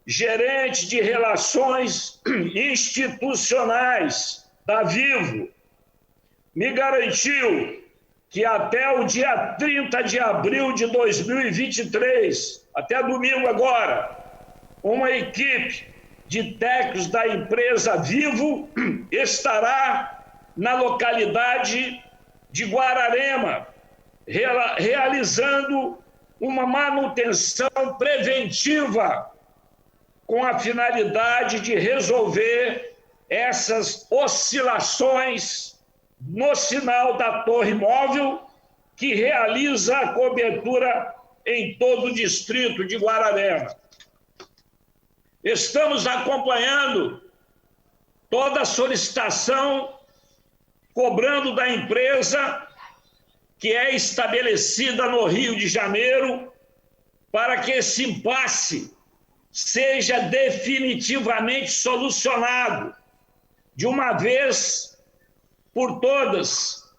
gerente de Relações Institucionais da Vivo, me garantiu que até o dia 30 de abril de 2023, até domingo agora, uma equipe de técnicos da empresa Vivo estará na localidade de Guararema, realizando uma manutenção preventiva com a finalidade de resolver essas oscilações no sinal da torre móvel, que realiza a cobertura em todo o distrito de Guararema. Estamos acompanhando toda a solicitação, cobrando da empresa que é estabelecida no Rio de Janeiro, para que esse impasse seja definitivamente solucionado de uma vez por todas.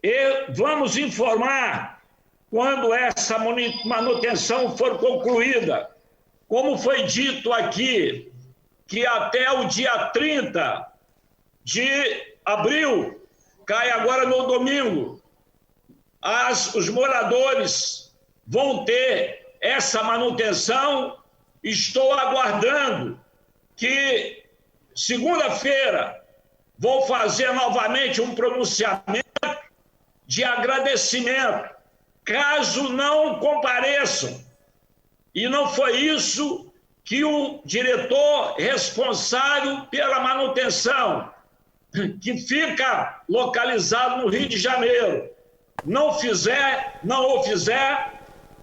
E vamos informar quando essa manutenção for concluída. Como foi dito aqui, que até o dia 30 de abril, cai agora no domingo, os moradores vão ter essa manutenção. Estou aguardando que segunda-feira vou fazer novamente um pronunciamento de agradecimento, caso não compareçam. E não foi isso que o diretor responsável pela manutenção, que fica localizado no Rio de Janeiro, não o fizer,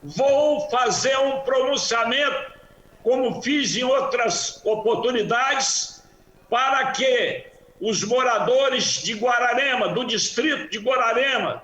vou fazer um pronunciamento, como fiz em outras oportunidades, para que os moradores de Guararema, do distrito de Guararema,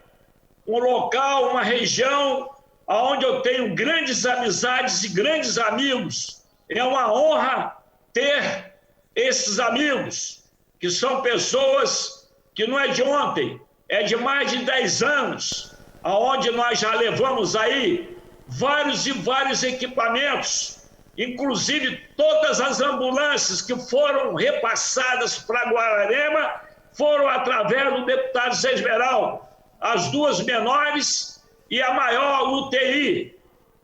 um local, uma região onde eu tenho grandes amizades e grandes amigos. É uma honra ter esses amigos, que são pessoas que não é de ontem, é de mais de 10 anos, aonde nós já levamos aí vários e vários equipamentos, inclusive todas as ambulâncias que foram repassadas para Guararema foram através do deputado Zé Esmeraldo, as duas menores e a maior UTI.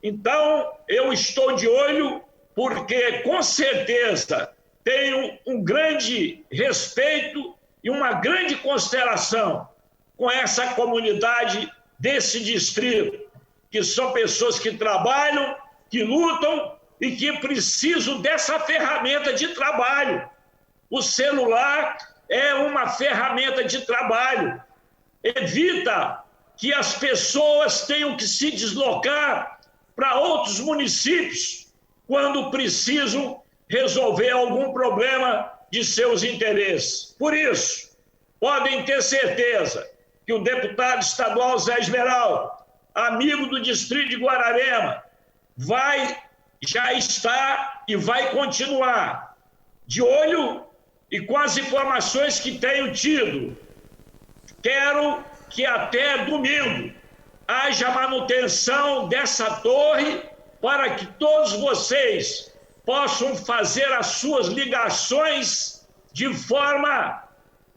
Então, eu estou de olho porque, com certeza, tenho um grande respeito e uma grande consideração com essa comunidade desse distrito, que são pessoas que trabalham, que lutam e que precisam dessa ferramenta de trabalho. O celular é uma ferramenta de trabalho. Evita que as pessoas tenham que se deslocar para outros municípios quando precisam resolver algum problema de seus interesses. Por isso, podem ter certeza que o deputado estadual Zé Esmeraldo, amigo do distrito de Guararema, já está e vai continuar de olho e com as informações que tenho tido. Quero que até domingo haja manutenção dessa torre para que todos vocês possam fazer as suas ligações de forma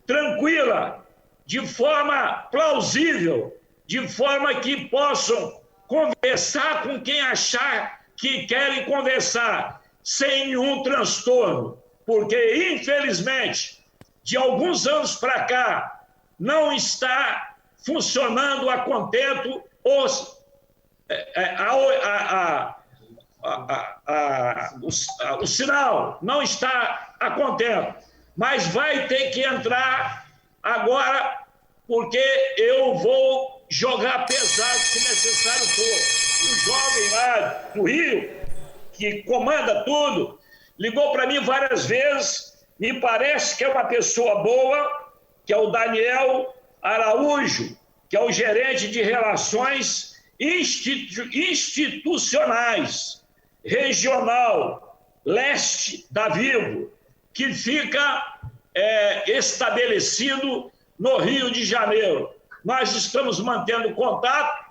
tranquila, de forma plausível, de forma que possam conversar com quem achar que querem conversar, sem nenhum transtorno, porque, infelizmente, de alguns anos para cá, não está funcionando a contento o sinal, não está a contento, mas vai ter que entrar agora, porque eu vou jogar pesado se necessário for. O jovem lá do Rio, que comanda tudo, ligou para mim várias vezes, me parece que é uma pessoa boa, que é o Daniel Araújo, que é o gerente de relações institucionais, regional, leste da Vivo, que fica estabelecido no Rio de Janeiro. Nós estamos mantendo contato.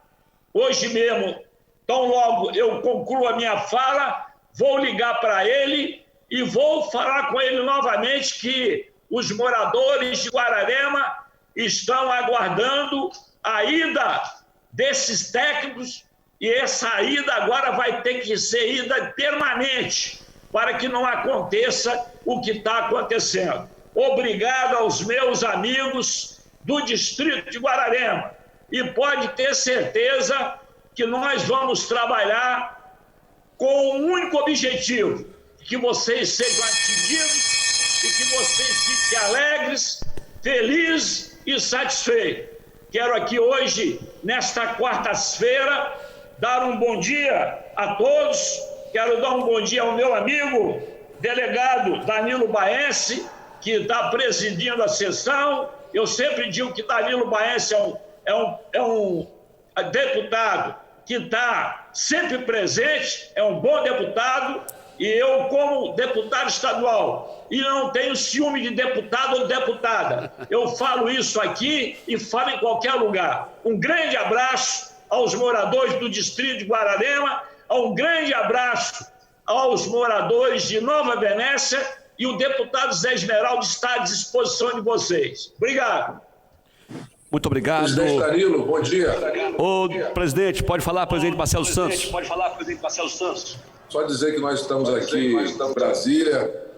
Hoje mesmo, tão logo eu concluo a minha fala, vou ligar para ele e vou falar com ele novamente que os moradores de Guararema estão aguardando a ida desses técnicos e essa ida agora vai ter que ser ida permanente para que não aconteça o que está acontecendo. Obrigado aos meus amigos do distrito de Guararema e pode ter certeza que nós vamos trabalhar com um único objetivo, que vocês sejam atendidos e que vocês fiquem alegres, felizes e satisfeitos. Quero aqui hoje, nesta quarta-feira, dar um bom dia a todos. Quero dar um bom dia ao meu amigo, delegado Danilo Baense, que está presidindo a sessão. Eu sempre digo que Danilo Baense é um deputado que está sempre presente, é um bom deputado, e eu, como deputado estadual, e não tenho ciúme de deputado ou deputada, eu falo isso aqui e falo em qualquer lugar. Um grande abraço aos moradores do distrito de Guararema, um grande abraço aos moradores de Nova Venécia, e o deputado Zé Esmeraldo está à disposição de vocês. Obrigado. Muito obrigado. Presidente Danilo, bom dia. Ô, presidente, pode falar, presidente Marcelo Santos. Pode falar, presidente Marcelo Santos. Só dizer que nós estamos aqui em Brasília,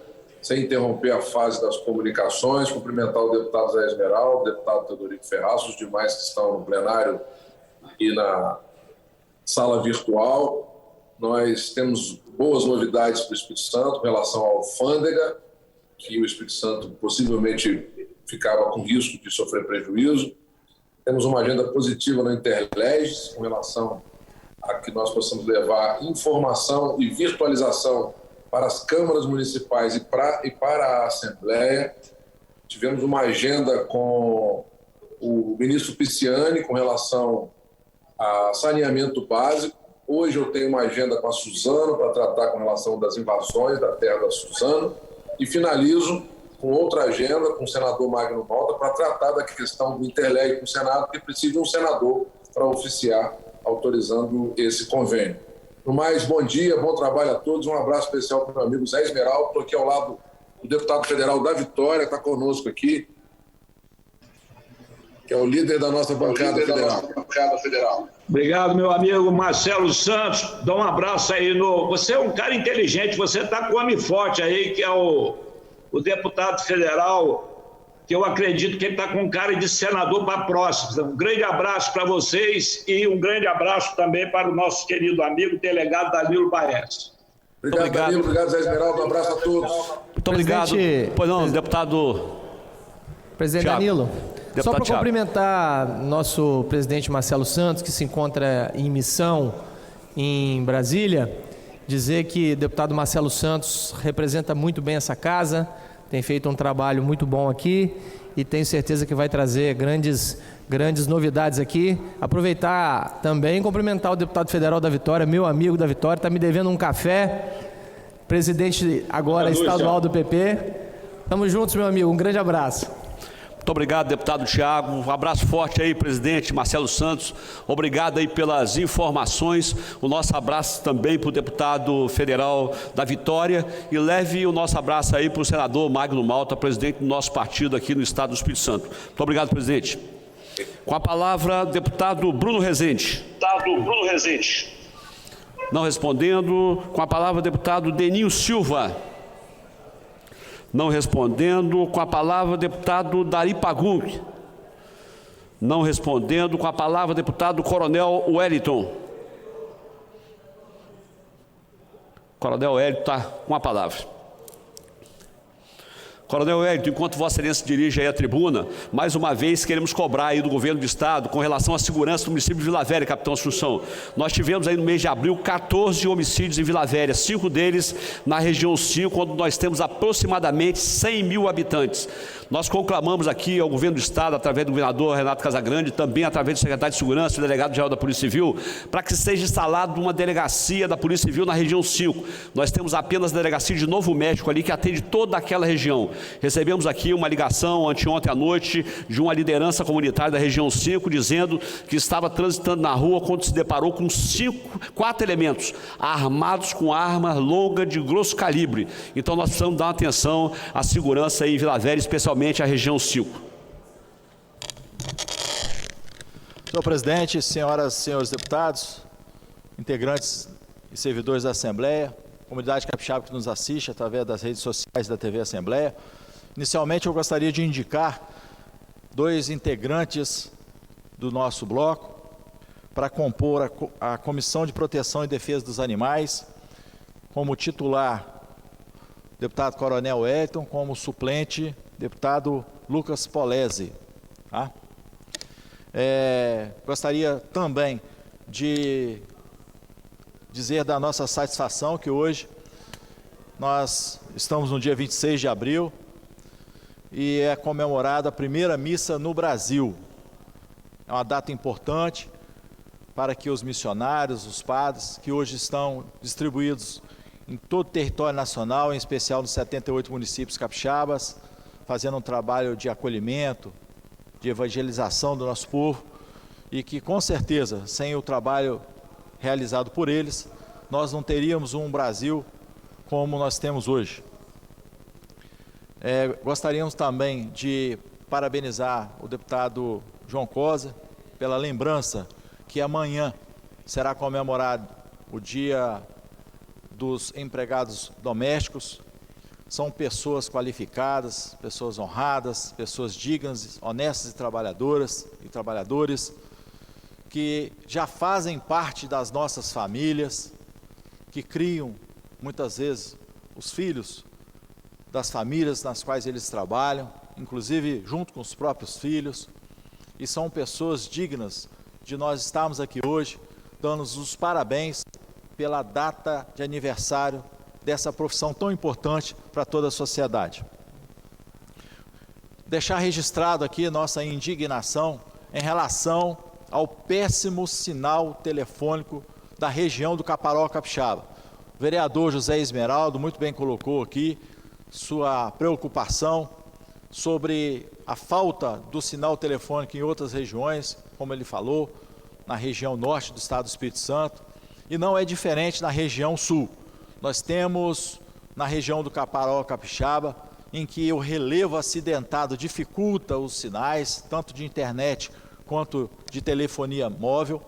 sem interromper a fase das comunicações, cumprimentar o deputado Zé Esmeraldo, o deputado Teodorico Ferraz, os demais que estão no plenário e na sala virtual. Nós temos boas novidades para o Espírito Santo em relação à alfândega, que o Espírito Santo possivelmente ficava com risco de sofrer prejuízo. Temos uma agenda positiva no Interleges com relação a que nós possamos levar informação e virtualização para as câmaras municipais e para a Assembleia. tivemos uma agenda com o ministro Pisciani com relação a saneamento básico. Hoje eu tenho uma agenda com a Suzano para tratar com relação das invasões da terra da Suzano. E finalizo com outra agenda com o senador Magno Malta para tratar da questão do Interleg com o Senado, que precisa de um senador para oficiar, autorizando esse convênio. No mais, bom dia, bom trabalho a todos. Um abraço especial para o meu amigo Zé Esmeraldo. Estou aqui ao lado do deputado federal da Vitória, está conosco aqui, que é o líder da nossa bancada federal. Obrigado, meu amigo Marcelo Santos. Dá um abraço aí. Você é um cara inteligente, você está com o homem forte aí, que é o deputado federal, que eu acredito que ele está com cara de senador para a próxima. Um grande abraço para vocês e um grande abraço também para o nosso querido amigo delegado Danilo Baez. Obrigado, Danilo. Obrigado, Zé Esmeraldo. Um abraço a todos. Muito obrigado. Pois não, deputado... Presidente Thiago. Danilo. Deputado Só para Thiago. cumprimentar nosso presidente Marcelo Santos, que se encontra em missão em Brasília, dizer que o deputado Marcelo Santos representa muito bem essa casa, tem feito um trabalho muito bom aqui e tenho certeza que vai trazer grandes novidades aqui. Aproveitar também e cumprimentar o deputado federal da Vitória, meu amigo da Vitória, está me devendo um café, presidente agora estadual do PP. Tamo juntos, meu amigo, um grande abraço. Muito obrigado, deputado Thiago. Um abraço forte aí, presidente Marcelo Santos. Obrigado aí pelas informações. O nosso abraço também para o deputado federal da Vitória. E leve o nosso abraço aí para o senador Magno Malta, presidente do nosso partido aqui no estado do Espírito Santo. Muito obrigado, presidente. Com a palavra, deputado Bruno Rezende. Não respondendo. Com a palavra, deputado Deninho Silva. Não respondendo. Com a palavra, deputado Dari Pagung. Não respondendo. Com a palavra, deputado Coronel Wellington. Coronel Wellington está com a palavra. Coronel Wellington, enquanto Vossa Excelência dirige aí a tribuna, mais uma vez queremos cobrar aí do governo do estado com relação à segurança do município de Vila Velha, capitão Assunção. Nós tivemos aí no mês de abril 14 homicídios em Vila Velha, 5 deles na região 5, onde nós temos aproximadamente 100 mil habitantes. Nós conclamamos aqui ao governo do estado, através do governador Renato Casagrande, também através do secretário de Segurança e do delegado-geral da Polícia Civil, para que seja instalada uma delegacia da Polícia Civil na região 5. Nós temos apenas a delegacia de Novo México ali, que atende toda aquela região. Recebemos aqui uma ligação anteontem à noite de uma liderança comunitária da região 5, dizendo que estava transitando na rua quando se deparou com 4 elementos armados com arma longa de grosso calibre. Então nós precisamos dar uma atenção à segurança em Vila Velha, especialmente a região 5. Senhor presidente, senhoras e senhores deputados, integrantes e servidores da Assembleia, comunidade capixaba que nos assiste através das redes sociais da TV Assembleia. Inicialmente, eu gostaria de indicar 2 integrantes do nosso bloco para compor a Comissão de Proteção e Defesa dos Animais, como titular, deputado Coronel Wellington, como suplente, deputado Lucas Polese. Tá? Gostaria também de dizer da nossa satisfação que hoje nós estamos no dia 26 de abril e é comemorada a primeira missa no Brasil. É uma data importante para que os missionários, os padres, que hoje estão distribuídos em todo o território nacional, em especial nos 78 municípios capixabas, fazendo um trabalho de acolhimento, de evangelização do nosso povo, e que com certeza, sem o trabalho realizado por eles, nós não teríamos um Brasil como nós temos hoje. Gostaríamos também de parabenizar o deputado João Cosa pela lembrança que amanhã será comemorado o Dia dos Empregados Domésticos. São pessoas qualificadas, pessoas honradas, pessoas dignas, honestas e trabalhadoras e trabalhadores, que já fazem parte das nossas famílias, que criam, muitas vezes, os filhos das famílias nas quais eles trabalham, inclusive junto com os próprios filhos, e são pessoas dignas de nós estarmos aqui hoje, dando-nos os parabéns pela data de aniversário dessa profissão tão importante para toda a sociedade. deixar registrado aqui nossa indignação em relação ao péssimo sinal telefônico da região do Caparaó Capixaba. O vereador José Esmeraldo muito bem colocou aqui sua preocupação sobre a falta do sinal telefônico em outras regiões, como ele falou, na região norte do estado do Espírito Santo, e não é diferente na região sul. Nós temos na região do Caparaó Capixaba, em que o relevo acidentado dificulta os sinais, tanto de internet quanto de telefonia móvel,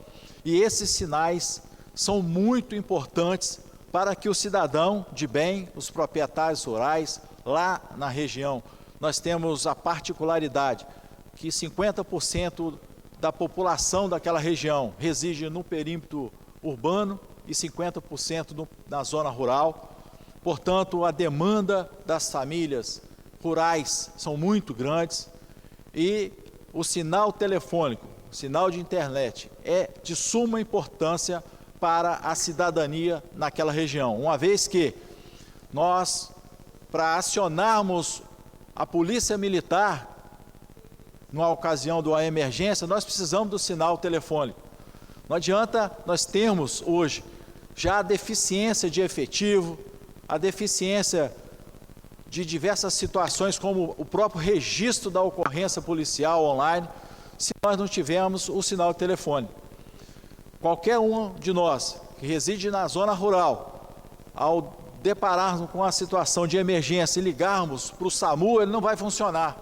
e esses sinais são muito importantes para que o cidadão de bem, os proprietários rurais, lá na região, nós temos a particularidade que 50% da população daquela região reside no perímetro urbano e 50% na zona rural. Portanto, a demanda das famílias rurais são muito grandes e o sinal telefônico, o sinal de internet é de suma importância para a cidadania naquela região, uma vez que nós, para acionarmos a polícia militar, numa ocasião de uma emergência, nós precisamos do sinal telefônico. Não adianta nós termos hoje já a deficiência de efetivo, a deficiência de diversas situações, como o próprio registro da ocorrência policial online, se nós não tivermos o sinal telefônico. Qualquer um de nós que reside na zona rural, ao depararmos com a situação de emergência e ligarmos para o SAMU, ele não vai funcionar.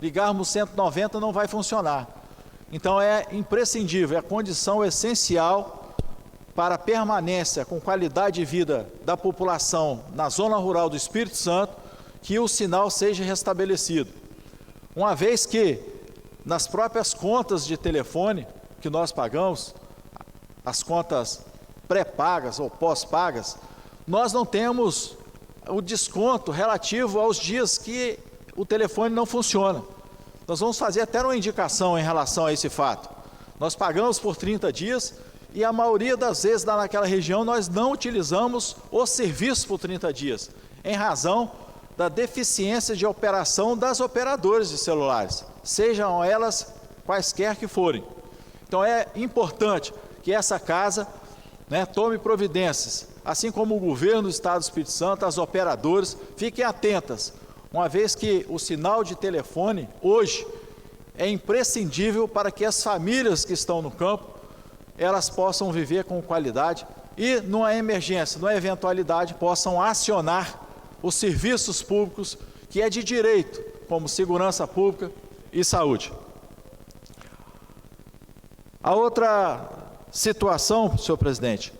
Ligarmos 190 não vai funcionar. Então é imprescindível, é a condição essencial para a permanência com qualidade de vida da população na zona rural do Espírito Santo, que o sinal seja restabelecido. Uma vez que nas próprias contas de telefone que nós pagamos, as contas pré-pagas ou pós-pagas, nós não temos o desconto relativo aos dias que o telefone não funciona. Nós vamos fazer até uma indicação em relação a esse fato. Nós pagamos por 30 dias e a maioria das vezes lá naquela região nós não utilizamos o serviço por 30 dias, em razão da deficiência de operação das operadoras de celulares, sejam elas quaisquer que forem. Então é importante que essa casa tome providências, assim como o governo do Estado do Espírito Santo, as operadoras, fiquem atentas, uma vez que o sinal de telefone hoje é imprescindível para que as famílias que estão no campo, elas possam viver com qualidade e, numa emergência, numa eventualidade, possam acionar os serviços públicos que é de direito, como segurança pública e saúde. A outra situação, senhor presidente,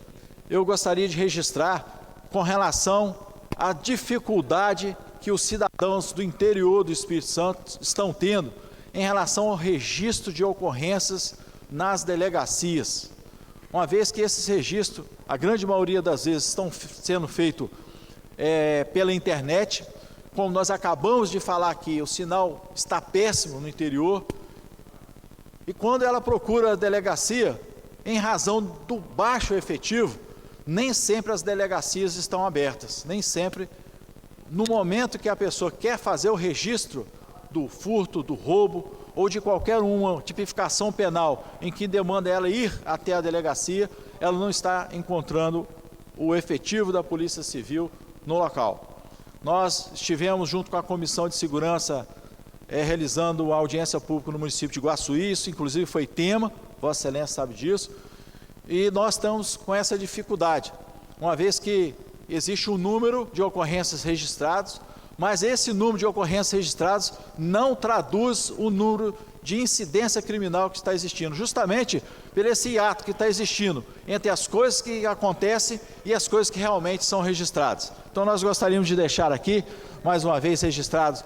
eu gostaria de registrar com relação à dificuldade que os cidadãos do interior do Espírito Santo estão tendo em relação ao registro de ocorrências nas delegacias. Uma vez que esses registros, a grande maioria das vezes, estão sendo feitos pela internet, como nós acabamos de falar aqui, o sinal está péssimo no interior, e quando ela procura a delegacia, em razão do baixo efetivo, nem sempre as delegacias estão abertas, nem sempre, no momento que a pessoa quer fazer o registro do furto, do roubo, ou de qualquer uma tipificação penal em que demanda ela ir até a delegacia, ela não está encontrando o efetivo da Polícia Civil no local. Nós estivemos junto com a Comissão de Segurança realizando uma audiência pública no município de Iguaçuí, isso inclusive foi tema, Vossa Excelência sabe disso, e nós estamos com essa dificuldade, uma vez que existe um número de ocorrências registradas, mas esse número de ocorrências registradas não traduz o número de incidência criminal que está existindo, justamente por esse hiato que está existindo entre as coisas que acontecem e as coisas que realmente são registradas. Então nós gostaríamos de deixar aqui, mais uma vez, registrados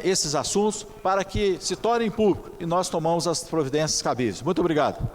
esses assuntos para que se tornem públicos e nós tomamos as providências cabíveis. Muito obrigado.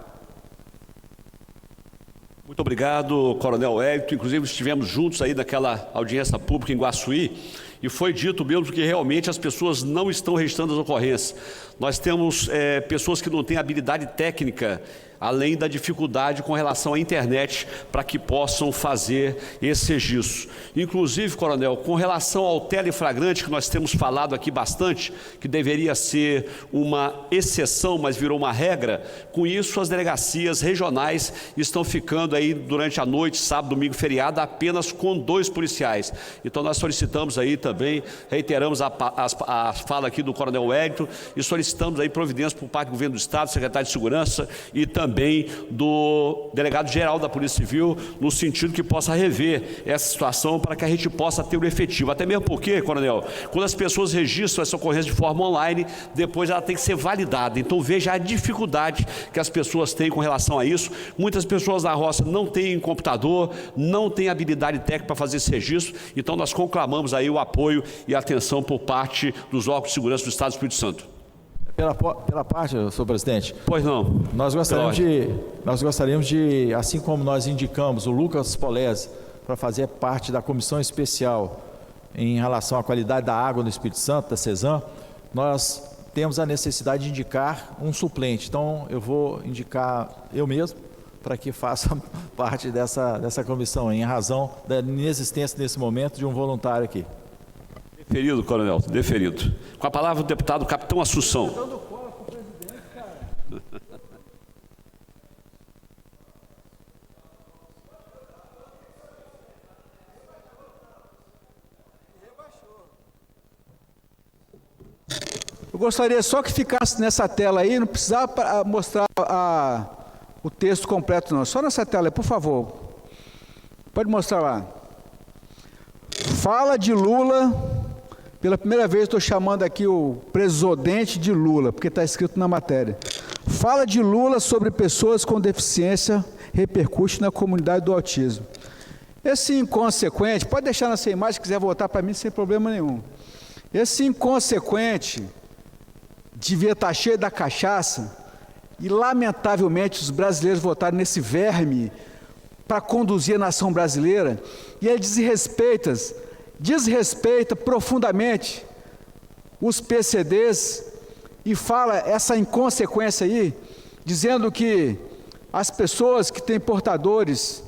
Muito obrigado, Coronel Hélito. Inclusive estivemos juntos aí naquela audiência pública em Iguaçuí E foi dito mesmo que realmente as pessoas não estão registrando as ocorrências. Nós temos pessoas que não têm habilidade técnica, além da dificuldade com relação à internet, para que possam fazer esse registro. Inclusive, coronel, com relação ao teleflagrante, que nós temos falado aqui bastante, que deveria ser uma exceção, mas virou uma regra, com isso as delegacias regionais estão ficando aí durante a noite, sábado, domingo, feriado, apenas com 2 policiais. Então nós solicitamos aí também, reiteramos a fala aqui do coronel Wellington, e solicitamos aí providências por parte do governo do Estado, secretário de Segurança e também do delegado-geral da Polícia Civil, no sentido que possa rever essa situação para que a gente possa ter o efetivo. Até mesmo porque, coronel, quando as pessoas registram essa ocorrência de forma online, depois ela tem que ser validada. Então veja a dificuldade que as pessoas têm com relação a isso. Muitas pessoas na roça não têm computador, não têm habilidade técnica para fazer esse registro, então nós conclamamos aí o apoio e a atenção por parte dos órgãos de segurança do Estado do Espírito Santo. Pela parte, senhor presidente. Pois não. Nós gostaríamos de, assim como nós indicamos o Lucas Polese para fazer parte da comissão especial em relação à qualidade da água no Espírito Santo, da CESAM, nós temos a necessidade de indicar um suplente. Então, eu vou indicar eu mesmo para que faça parte dessa comissão, em razão da inexistência nesse momento de um voluntário aqui. Deferido, coronel, deferido. Com a palavra o deputado Capitão Assunção. Eu gostaria só que ficasse nessa tela aí, não precisava mostrar o texto completo não, só nessa tela aí, por favor. Pode mostrar lá. Fala de Lula. Pela primeira vez estou chamando aqui o presidente de Lula, porque está escrito na matéria. Fala de Lula sobre pessoas com deficiência repercute na comunidade do autismo. Esse inconsequente, pode deixar nessa imagem, se quiser voltar para mim sem problema nenhum. Esse inconsequente devia estar cheio da cachaça e, lamentavelmente, os brasileiros votaram nesse verme para conduzir a nação brasileira e ele desrespeita profundamente os PCDs e fala essa inconsequência aí, dizendo que as pessoas que têm portadores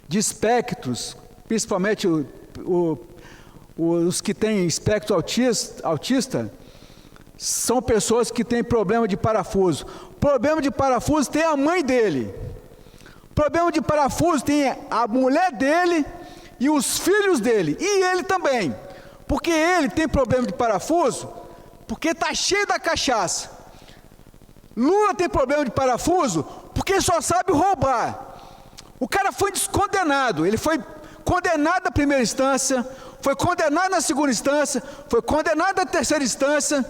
de espectros, principalmente os que têm espectro autista, são pessoas que têm problema de parafuso. Problema de parafuso tem a mãe dele. Problema de parafuso tem a mulher dele e os filhos dele, e ele também, porque ele tem problema de parafuso, porque está cheio da cachaça. Lula tem problema de parafuso, porque só sabe roubar. O cara foi descondenado, ele foi condenado na primeira instância, foi condenado na segunda instância, foi condenado na terceira instância,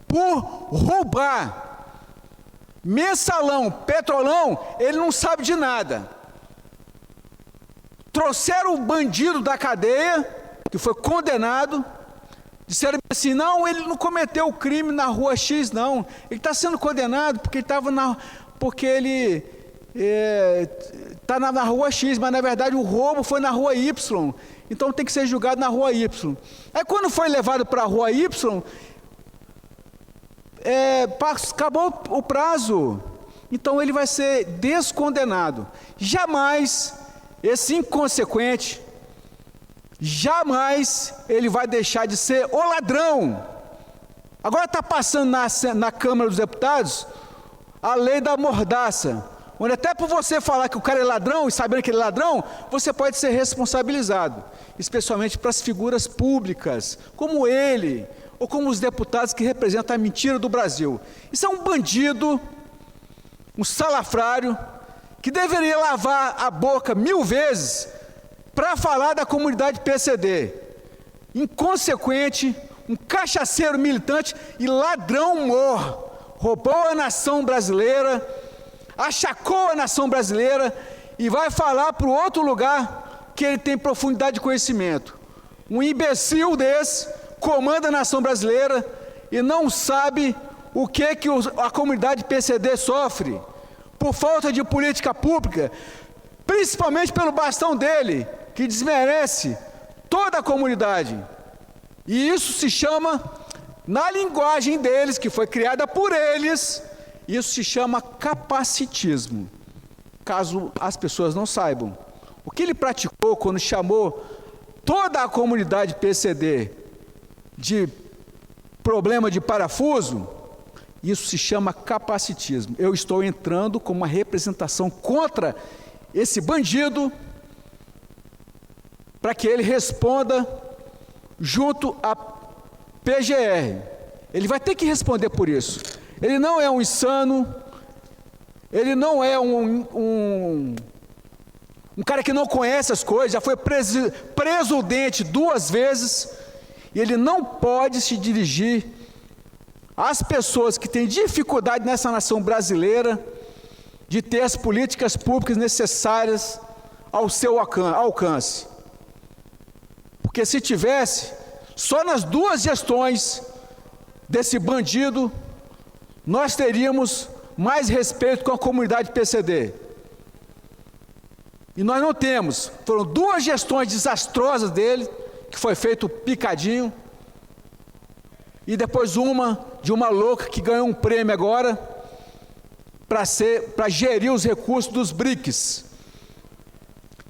por roubar. Mensalão, petrolão, ele não sabe de nada. Trouxeram o bandido da cadeia, que foi condenado, disseram assim, não, ele não cometeu o crime na rua X, não. Ele está sendo condenado porque ele está na rua X, mas na verdade o roubo foi na rua Y, então tem que ser julgado na rua Y. Aí quando foi levado para a rua Y, acabou o prazo, então ele vai ser descondenado. Jamais esse inconsequente, jamais ele vai deixar de ser o ladrão. Agora está passando na Câmara dos Deputados a lei da mordaça, onde até por você falar que o cara é ladrão e sabendo que ele é ladrão, você pode ser responsabilizado, especialmente para as figuras públicas, como ele, ou como os deputados que representam a mentira do Brasil. Isso é um bandido, um salafrário, que deveria lavar a boca 1000 vezes para falar da comunidade PCD. Inconsequente, um cachaceiro militante e ladrão mor. Roubou a nação brasileira, achacou a nação brasileira e vai falar para o outro lugar que ele tem profundidade de conhecimento. Um imbecil desse comanda a nação brasileira e não sabe o que a comunidade PCD sofre por falta de política pública, principalmente pelo bastão dele, que desmerece toda a comunidade. E isso se chama, na linguagem deles, que foi criada por eles, isso se chama capacitismo. Caso as pessoas não saibam. O que ele praticou quando chamou toda a comunidade PCD de problema de parafuso, isso se chama capacitismo. Eu estou entrando com uma representação contra esse bandido para que ele responda junto à PGR. Ele vai ter que responder por isso. Ele não é um insano, ele não é um cara que não conhece as coisas, já foi preso o dente 2 vezes, e ele não pode se dirigir às pessoas que têm dificuldade nessa nação brasileira de ter as políticas públicas necessárias ao seu alcance. Porque se tivesse, só nas 2 gestões desse bandido, nós teríamos mais respeito com a comunidade PCD. E nós não temos. Foram 2 gestões desastrosas dele, que foi feito picadinho, e depois uma de uma louca que ganhou um prêmio agora para gerir os recursos dos BRICS.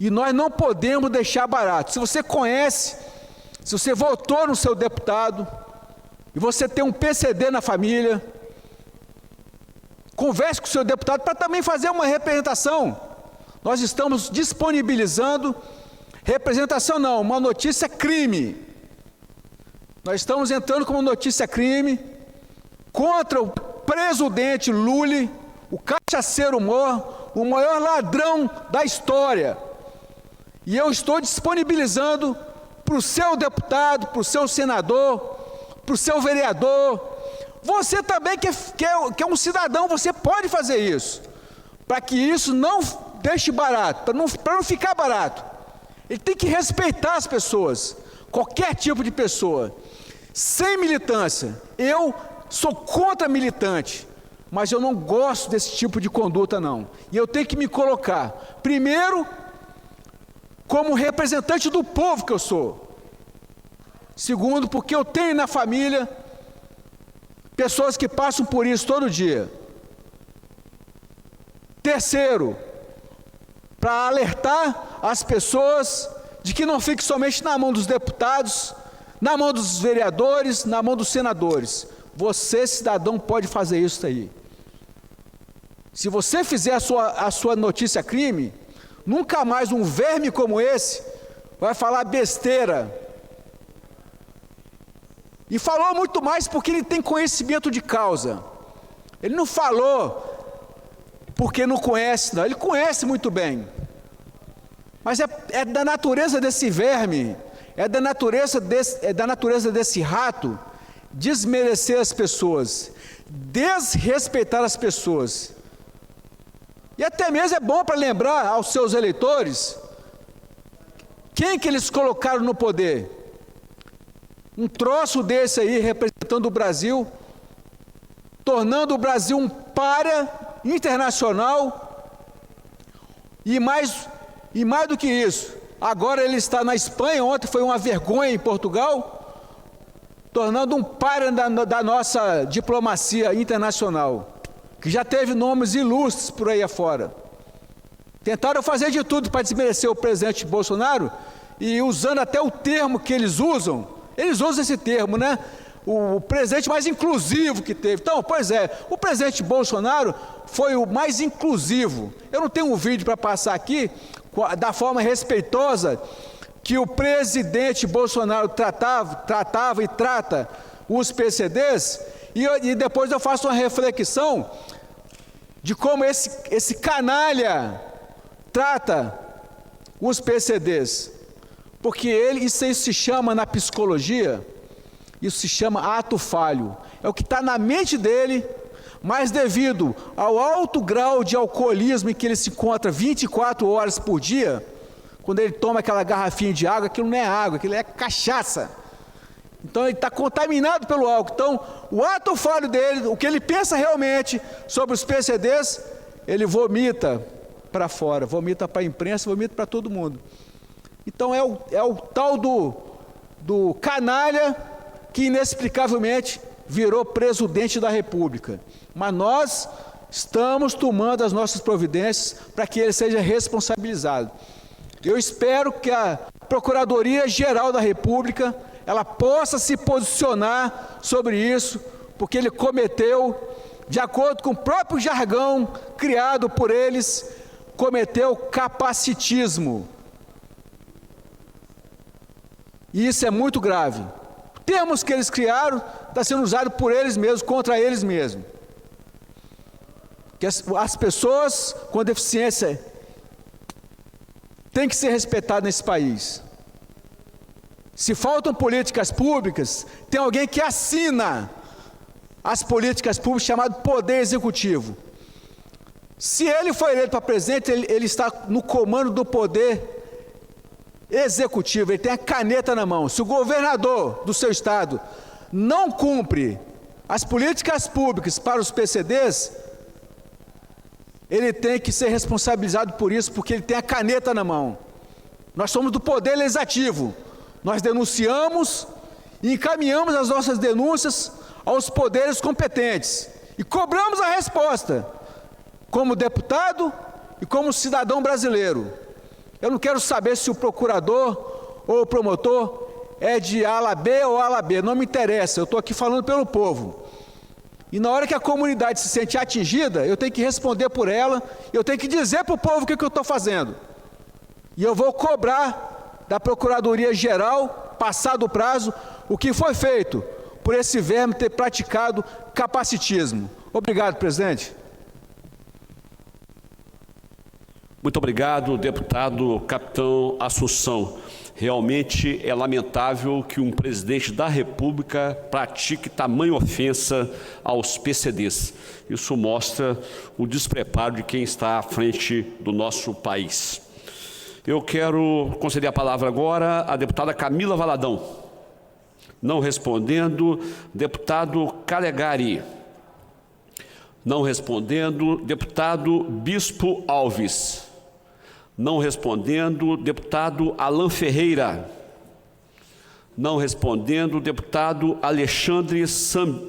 E nós não podemos deixar barato. Se você conhece, se você votou no seu deputado, e você tem um PCD na família, converse com o seu deputado para também fazer uma representação. Nós estamos disponibilizando, representação não, uma notícia crime. Nós estamos entrando com uma notícia crime contra o presidente Lula, o cachaceiro mor, o maior ladrão da história. E eu estou disponibilizando para o seu deputado, para o seu senador, para o seu vereador. Você também que é um cidadão, você pode fazer isso, para que isso não deixe barato, para não ficar barato. Ele tem que respeitar as pessoas, qualquer tipo de pessoa, sem militância. Eu sou contra militante, mas eu não gosto desse tipo de conduta não. E eu tenho que me colocar, primeiro, como representante do povo que eu sou. Segundo, porque eu tenho na família pessoas que passam por isso todo dia. Terceiro, para alertar as pessoas de que não fique somente na mão dos deputados, na mão dos vereadores, na mão dos senadores. Você, cidadão, pode fazer isso aí. Se você fizer a sua notícia crime, nunca mais um verme como esse vai falar besteira. E falou muito mais porque ele tem conhecimento de causa. Ele não falou porque não conhece, não. Ele conhece muito bem. Mas é da natureza desse verme, é da natureza desse rato, desmerecer as pessoas, desrespeitar as pessoas. E até mesmo é bom para lembrar aos seus eleitores quem que eles colocaram no poder. Um troço desse aí representando o Brasil, tornando o Brasil um pária internacional, e mais do que isso, agora ele está na Espanha, ontem foi uma vergonha em Portugal, tornando um pária da nossa diplomacia internacional, que já teve nomes ilustres por aí afora. Tentaram fazer de tudo para desmerecer o presidente Bolsonaro, e usando até o termo que eles usam esse termo, né? O presidente mais inclusivo que teve. Então, pois é, o presidente Bolsonaro foi o mais inclusivo. Eu não tenho um vídeo para passar aqui, da forma respeitosa que o presidente Bolsonaro tratava e trata os PCDs, e depois eu faço uma reflexão de como esse canalha trata os PCDs. Porque isso se chama na psicologia, isso se chama ato falho. É o que está na mente dele, mas devido ao alto grau de alcoolismo em que ele se encontra 24 horas por dia, quando ele toma aquela garrafinha de água, aquilo não é água, aquilo é cachaça. Então ele está contaminado pelo álcool. Então o ato falho dele, o que ele pensa realmente sobre os PCDs, ele vomita para fora, vomita para a imprensa, vomita para todo mundo. Então é o tal do canalha que inexplicavelmente virou presidente da República. Mas nós estamos tomando as nossas providências para que ele seja responsabilizado. Eu espero que a Procuradoria-Geral da República ela possa se posicionar sobre isso, porque ele cometeu, de acordo com o próprio jargão criado por eles, cometeu capacitismo. E isso é muito grave. O termos que eles criaram está sendo usado por eles mesmos, contra eles mesmos. Que as pessoas com deficiência têm que ser respeitadas nesse país. Se faltam políticas públicas, tem alguém que assina as políticas públicas, chamado Poder Executivo. Se ele for eleito para presidente, ele está no comando do Poder Executivo, ele tem a caneta na mão. Se o governador do seu estado não cumpre as políticas públicas para os PCDs, ele tem que ser responsabilizado por isso, porque ele tem a caneta na mão. Nós somos do Poder Legislativo. Nós denunciamos e encaminhamos as nossas denúncias aos poderes competentes e cobramos a resposta, como deputado e como cidadão brasileiro. Eu não quero saber se o procurador ou o promotor é de ala B ou ala B, não me interessa, eu estou aqui falando pelo povo. E na hora que a comunidade se sente atingida, eu tenho que responder por ela, eu tenho que dizer para o povo o que eu estou fazendo. E eu vou cobrar da Procuradoria-Geral, passado o prazo, o que foi feito por esse verme ter praticado capacitismo. Obrigado, presidente. Muito obrigado, deputado Capitão Assunção. Realmente é lamentável que um presidente da República pratique tamanha ofensa aos PCDs. Isso mostra o despreparo de quem está à frente do nosso país. Eu quero conceder a palavra agora à deputada Camila Valadão. Não respondendo, deputado Calegari. Não respondendo, deputado Bispo Alves. Não respondendo, deputado Alan Ferreira. Não respondendo, deputado Alexandre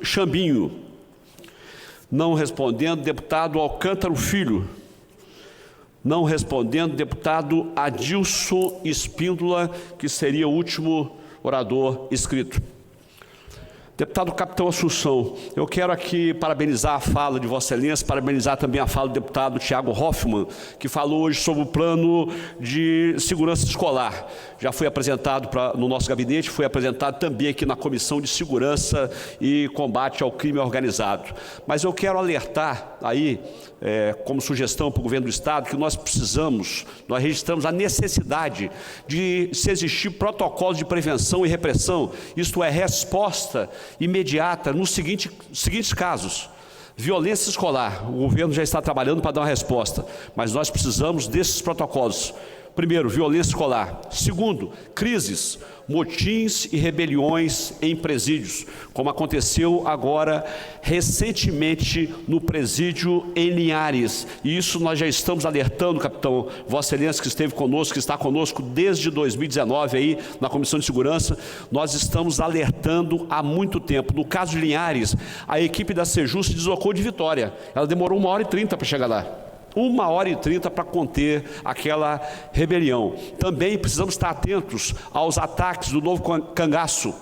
Chambinho. Não respondendo, deputado Alcântara Filho. Não respondendo, deputado Adilson Espíndola, que seria o último orador inscrito. Deputado Capitão Assunção, eu quero aqui parabenizar a fala de Vossa Excelência, parabenizar também a fala do deputado Tiago Hoffmann, que falou hoje sobre o plano de segurança escolar. Já foi apresentado no nosso gabinete, foi apresentado também aqui na Comissão de Segurança e Combate ao Crime Organizado. Mas eu quero alertar aí, como sugestão para o governo do Estado, que nós registramos a necessidade de se existir protocolos de prevenção e repressão, isto é, resposta imediata nos seguintes casos. Violência escolar, o governo já está trabalhando para dar uma resposta, mas nós precisamos desses protocolos. Primeiro, violência escolar. Segundo, crises, motins e rebeliões em presídios, como aconteceu agora recentemente no presídio em Linhares. E isso nós já estamos alertando, capitão, Vossa Excelência, que esteve conosco, que está conosco desde 2019 aí na Comissão de Segurança, nós estamos alertando há muito tempo. No caso de Linhares, a equipe da Sejus se deslocou de Vitória. Ela demorou 1h30 para chegar lá. 1h30 para conter aquela rebelião. Também precisamos estar atentos aos ataques do novo cangaço.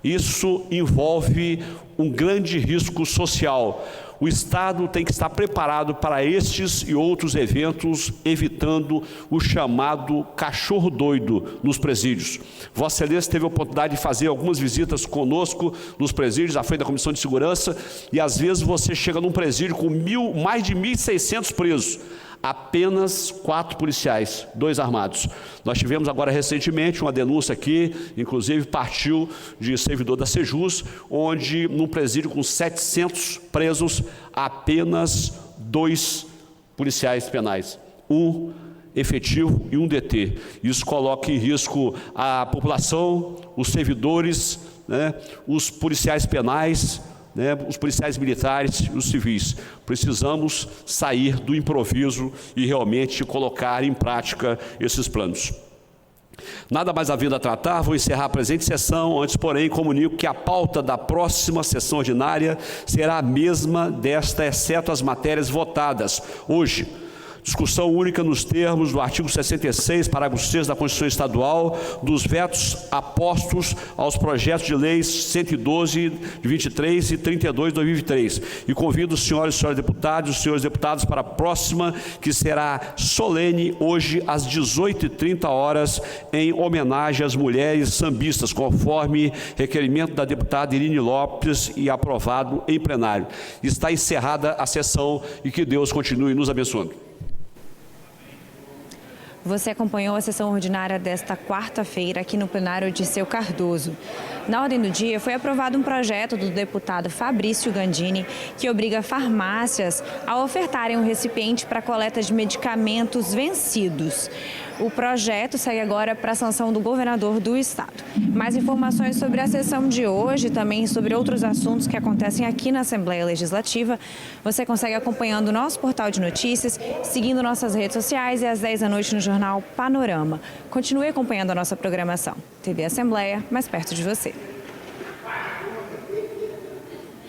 Isso envolve um grande risco social. O Estado tem que estar preparado para estes e outros eventos, evitando o chamado cachorro doido nos presídios. Vossa Excelência teve a oportunidade de fazer algumas visitas conosco nos presídios, à frente da Comissão de Segurança, e às vezes você chega num presídio com mais de 1.600 presos. Apenas 4 policiais, 2 armados. Nós tivemos agora recentemente uma denúncia aqui, inclusive partiu de servidor da Sejus, onde num presídio com 700 presos, apenas 2 policiais penais. 1 efetivo e 1 DT. Isso coloca em risco a população, os servidores, os policiais penais, os policiais militares e os civis. Precisamos sair do improviso e realmente colocar em prática esses planos. Nada mais havendo a tratar, vou encerrar a presente sessão, antes, porém, comunico que a pauta da próxima sessão ordinária será a mesma desta, exceto as matérias votadas hoje. Discussão única nos termos do artigo 66, parágrafo 6 da Constituição Estadual, dos vetos apostos aos projetos de leis 112 de 23 e 32 de 2023. E convido os senhores e senhoras deputados e os senhores deputados para a próxima, que será solene hoje às 18h30, em homenagem às mulheres sambistas, conforme requerimento da deputada Irine Lopes e aprovado em plenário. Está encerrada a sessão e que Deus continue nos abençoando. Você acompanhou a sessão ordinária desta quarta-feira aqui no plenário Dirceu Cardoso. Na ordem do dia foi aprovado um projeto do deputado Fabrício Gandini que obriga farmácias a ofertarem um recipiente para coleta de medicamentos vencidos. O projeto segue agora para a sanção do governador do estado. Mais informações sobre a sessão de hoje, também sobre outros assuntos que acontecem aqui na Assembleia Legislativa, você consegue acompanhando o nosso portal de notícias, seguindo nossas redes sociais e às 10 da noite no jornal Panorama. Continue acompanhando a nossa programação. TV Assembleia, mais perto de você.